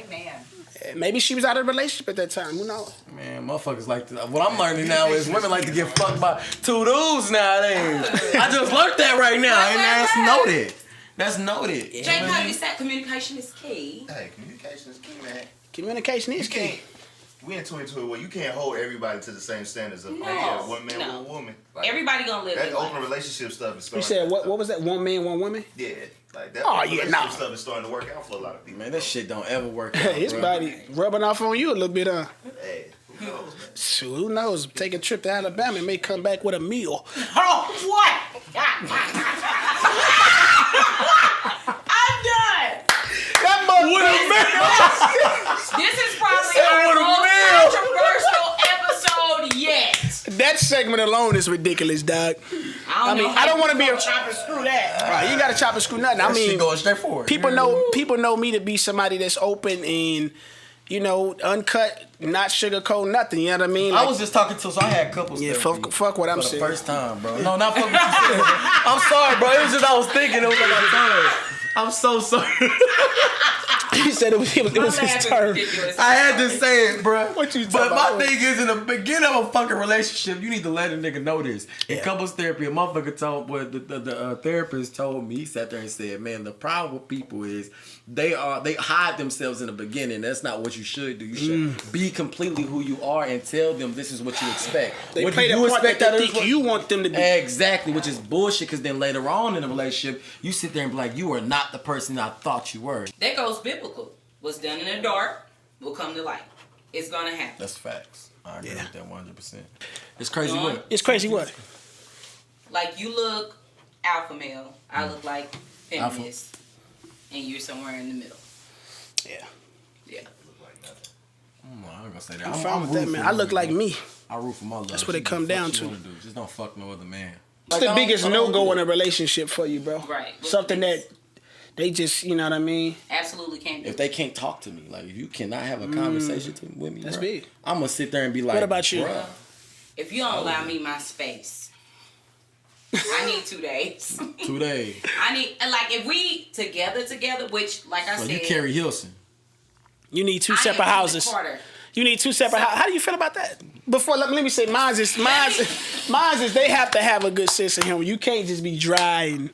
Amen. Maybe she was out of a relationship at that time. Who knows? Man, motherfuckers like to, what I'm learning now is women like to get fucked by two dudes nowadays. I just learned that right now, and that's noted. That's noted. Jay Cuddy said communication is key. Hey, communication is key, man. Communication is You can't. key. We in 2021. You can't hold everybody to the same standards of No. one man, No. one woman. Like, Everybody gonna live that their open life. relationship stuff is You starting. said what was that? One man, one woman? Yeah, like that. Oh, open yeah, relationship nah. stuff is starting to work out for a lot of people. Man, that shit don't ever work out, His bro. body rubbing off on you a little bit, Hey, who knows, man? Shoot, who knows? Take a trip to Alabama and may come back with a meal. Oh, what? I'm done. This is probably our most controversial episode yet. That segment alone is ridiculous, dog. I mean, I don't want to be a chop and screw that. Right, you gotta chop and screw nothing. I That shit mean, going straight forward. people know me to be somebody that's open and uncut, not sugarcoat nothing. You know what I mean? I was just talking to, so I had couples. Yeah, therapy fuck what I'm for the saying. first time, bro. No, not fuck what you said. I'm sorry, bro. It was just I was thinking. It was like a turn. I'm so sorry. He said it was his turn. I had to say it, bro. What you talking But about? my thing is, in the beginning of a fucking relationship, you need to let a nigga know this. In couples therapy, a motherfucker told, the therapist told me, he sat there and said, man, the problem with people is they hide themselves in the beginning. That's not what you should do. You should be completely who you are and tell them this is what you expect. They what play do the you part that expect out they of think this? you want them to be. Exactly, which is bullshit, because then later on in the relationship, you sit there and be like, you are not the person I thought you were. That goes biblical. What's done in the dark will come to light. It's gonna happen. That's facts. I agree with that 100%. It's crazy what? It's crazy what? Like you look alpha male, I look like feminist, and you're somewhere in the middle. Yeah. Yeah. I'm gonna say that. I'm fine with that, rooting man. for I you, look like man. me. I root for my love. That's what it She come do down what she to. wanna do. Just don't fuck no other man. What's the biggest no-go in a relationship for you, bro? Right. Something that they just, you know what I mean? Absolutely can't do. If they can't talk to me, like if you cannot have a conversation with me, That's bro, big. I'm gonna sit there and be like, What about you? bruh, If you don't allow me my space, I need 2 days. 2 days. I need, like, if we together, which, like I So said, you Carrie Hilson. You need two I am separate Jimmy houses. Carter. You need two separate houses. How do you feel about that? Before, let me say, mine's is they have to have a good sense of humor. You can't just be dry and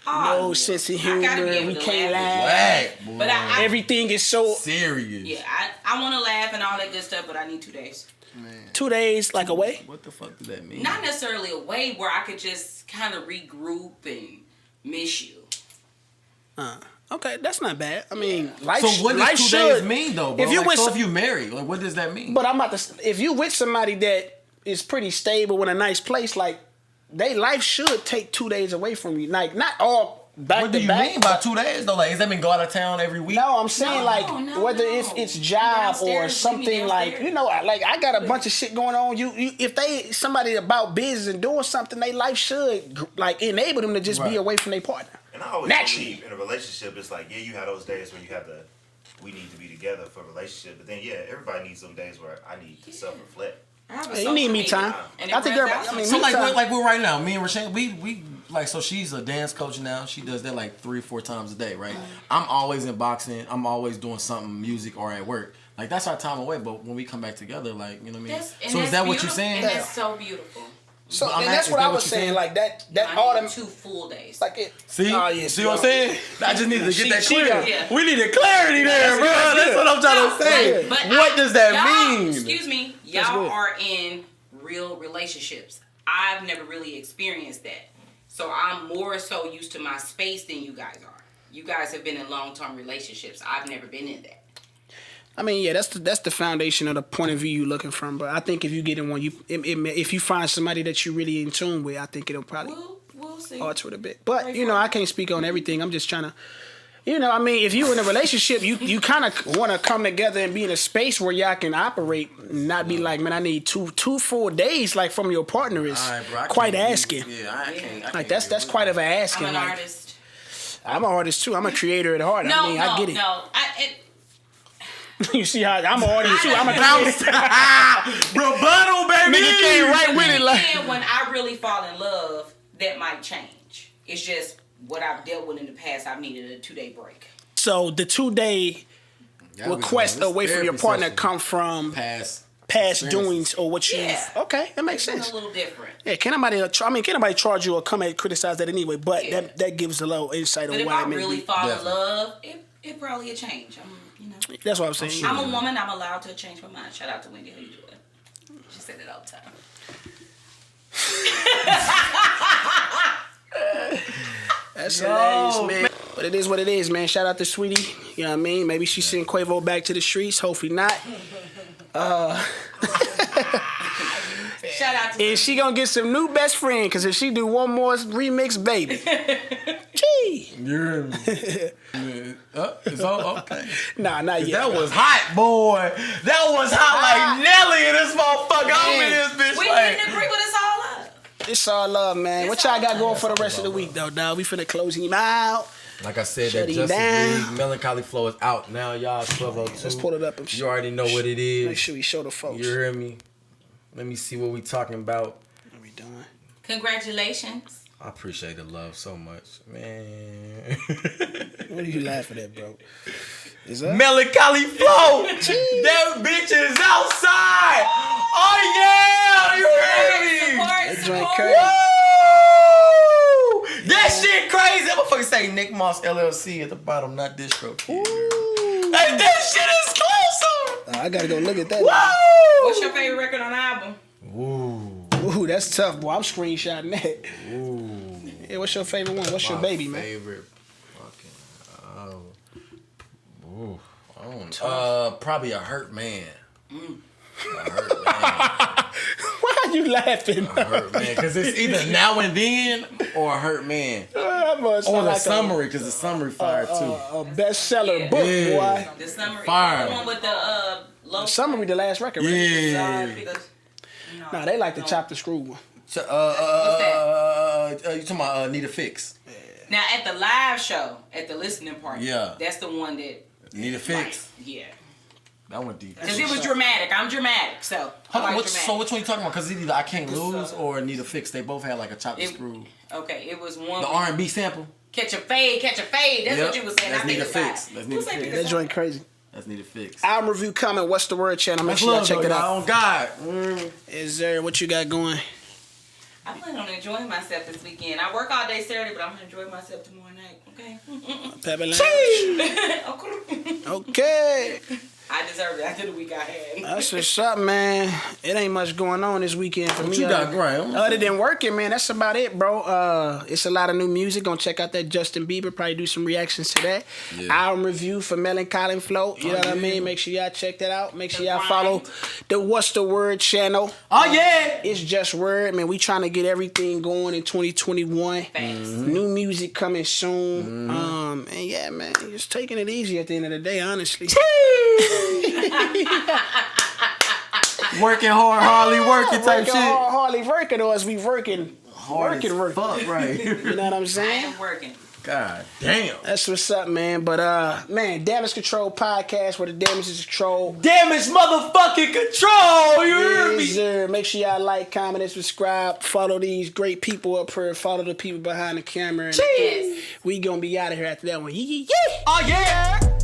no sense of I gotta humor. be able We to can't laugh. laugh. Boy. But I Everything is so serious. yeah, I want to laugh and all that good stuff, but I need 2 days. 2 days like away. What the fuck does that mean? Not necessarily a way where I could just kind of regroup and miss you. Okay, that's not bad. I mean, life. So what life does 2 should days mean though, bro? If you Like, with so some- if you married, like what does that mean? But I'm about to. If you with somebody that is pretty stable in a nice place, like they life should take 2 days away from you. Like not all back what do to you back. mean by 2 days though? Like does that mean go out of town every week? No, I'm saying No, whether no. if it's job or Downstairs, something leave me like downstairs. like I got a bunch of shit going on. You if they somebody about business and doing something, they life should like enable them to just be Right. away from their partner. And I always Naturally. believe in a relationship, it's like, yeah, you have those days where you have to, we need to be together for a relationship. But then, yeah, everybody needs some days where I need to self-reflect. I have a Hey, you need social me media, time. and I it think runs everybody. out I mean, So me time. like we're right now, me and Rashane, we like, so she's a dance coach now. She does that like 3-4 times a day, right? I'm always in boxing. I'm always doing something, music or at work. Like that's our time away. But when we come back together, like you know what I mean. So is that what you're saying? And that's so beautiful. So I'm and that's asking, what is that I what was you're saying. saying? Like that I need autumn 2 full days. like it. See? Oh, yeah, See what I'm saying? I just needed to get that she clear. got- yeah. We needed clarity there, bro. That's what I'm trying to say. But What does that y'all- mean? Excuse me. That's Y'all good. are in real relationships. I've never really experienced that. So I'm more so used to my space than you guys are. You guys have been in long-term relationships. I've never been in that. I mean, yeah, that's the foundation of the point of view you're looking from. But I think if you get in one, if you find somebody that you're really in tune with, I think it'll probably We'll see. alter it a bit. But I can't speak on everything. I'm just trying to, I mean, if you're in a relationship, you kind of want to come together and be in a space where y'all can operate, and not be like, man, I need two full days like from your partner is All right, bro, I quite can't asking. I can't. Like that's quite of an I'm asking. an Like, artist. I'm an artist too. I'm a creator at heart. No, I mean, I get it. no. You see how I'm an artist too. I'm a creator. Rebuttal, baby. Nigga came right with it. Like When I really fall in love, that might change. It's just what I've dealt with in the past, I've needed a 2-day break. So the 2-day request away from your partner come from past doings or what you. Yeah. Okay, that makes sense. It's a little different. Yeah, can't nobody charge you or come and criticize that anyway? But that gives a little insight But on if why I it may really be. fall in love, it probably a change. That's what I'm saying. I'm a woman. I'm allowed to change my mind. Shout out to Wendy. How you doing? She said it all the time. That's hilarious, man. But it is what it is, man. Shout out to Saweetie. You know what I mean? Maybe she sent Quavo back to the streets. Hopefully not. Shout out to And she gonna get some new best friend, because if she do one more remix, baby. Gee. You're it's all okay. Nah, not yet. That was hot, boy. That was hot like Nelly and this motherfucker. I'm in this bitch We like. didn't agree, but it's all up. It's all love, man. What y'all got going for the rest of the week, though, dog? We finna close him out. Like I said, Shut that him Justice down. League Melancholy Flow is out now, y'all. 12:02. Let's pull it up. And You already know what it is. Make sure we show the folks. You hear me? Let me see what we talking about. What we doing? Congratulations. I appreciate the love so much, man. What are you laughing at, bro? Is that? Melancholy Flow. That bitch is outside. Oh yeah, you hear me? That joint Support. crazy. Woo! That shit crazy. That motherfucker say Nick Moss LLC at the bottom, not Distro. Hey, that shit is closer. I gotta go look at that. Woo! What's your favorite record on the album? Ooh, that's tough, boy. I'm screenshotting that. Ooh. Yeah, what's your favorite one? What's your baby, man? Favorite fucking. Ooh. I don't know. Probably a Hurt Man. A Hurt Man. Why are you laughing? A Hurt Man. Because it's either Now and Then or a Hurt Man. That must Or sound the like summary, because the summary fire too. a bestseller Yeah. book, Yeah. boy. The summary. Fire. The one with the low. Summary, the last record, right? Yeah. Nah, they like the chop the screw one. You talking about Need a Fix? Now at the live show, at the listening party, Yeah. that's the one that Need a Fix? yeah. That went deep. Because it was dramatic. I'm dramatic, so I like dramatic. So which one you talking about? Because either I Can't Lose or Need a Fix. They both had like a chop the screw. Okay, it was one. The R&B sample. Catch a fade, catch a fade. That's what you was saying. That's I think Need a it's Fix. fine. That's Need a Who said Fix. That joint crazy. That's Need a Fix. Album review coming. What's the word channel? Make Much sure y'all love, check though, it out. y'all. On God. Is there what you got going? I plan on enjoying myself this weekend. I work all day Saturday, but I'm gonna enjoy myself tomorrow night. Okay. Pepper Lounge. Okay. Okay. I deserve it after the week I had. That's what's up, man. It ain't much going on this weekend for What me. you got, Graham? Other than working, man, that's about it, bro. It's a lot of new music. Gonna check out that Justin Bieber. Probably do some reactions to that. Yeah. Album review for Melancholy Flow. You know what I mean? Make sure y'all check that out. Make sure y'all follow the What's the Word channel. Oh, yeah. It's just word, man. We trying to get everything going in 2021. Thanks. New music coming soon. And yeah, man, just taking it easy at the end of the day, honestly. Working hard, hardly working type Working shit. hard, hardly working, or as we working. Hard as fuck, right. You know what I'm I saying? am working. God damn. That's what's up, man. But man, Damage Control podcast where the damage is controlled. Damage motherfucking control. You hear me? Yes, sir. Make sure y'all like, comment, and subscribe. Follow these great people up here. Follow the people behind the camera. And Yes. we gonna be out of here after that one. Yeah. Oh, yeah.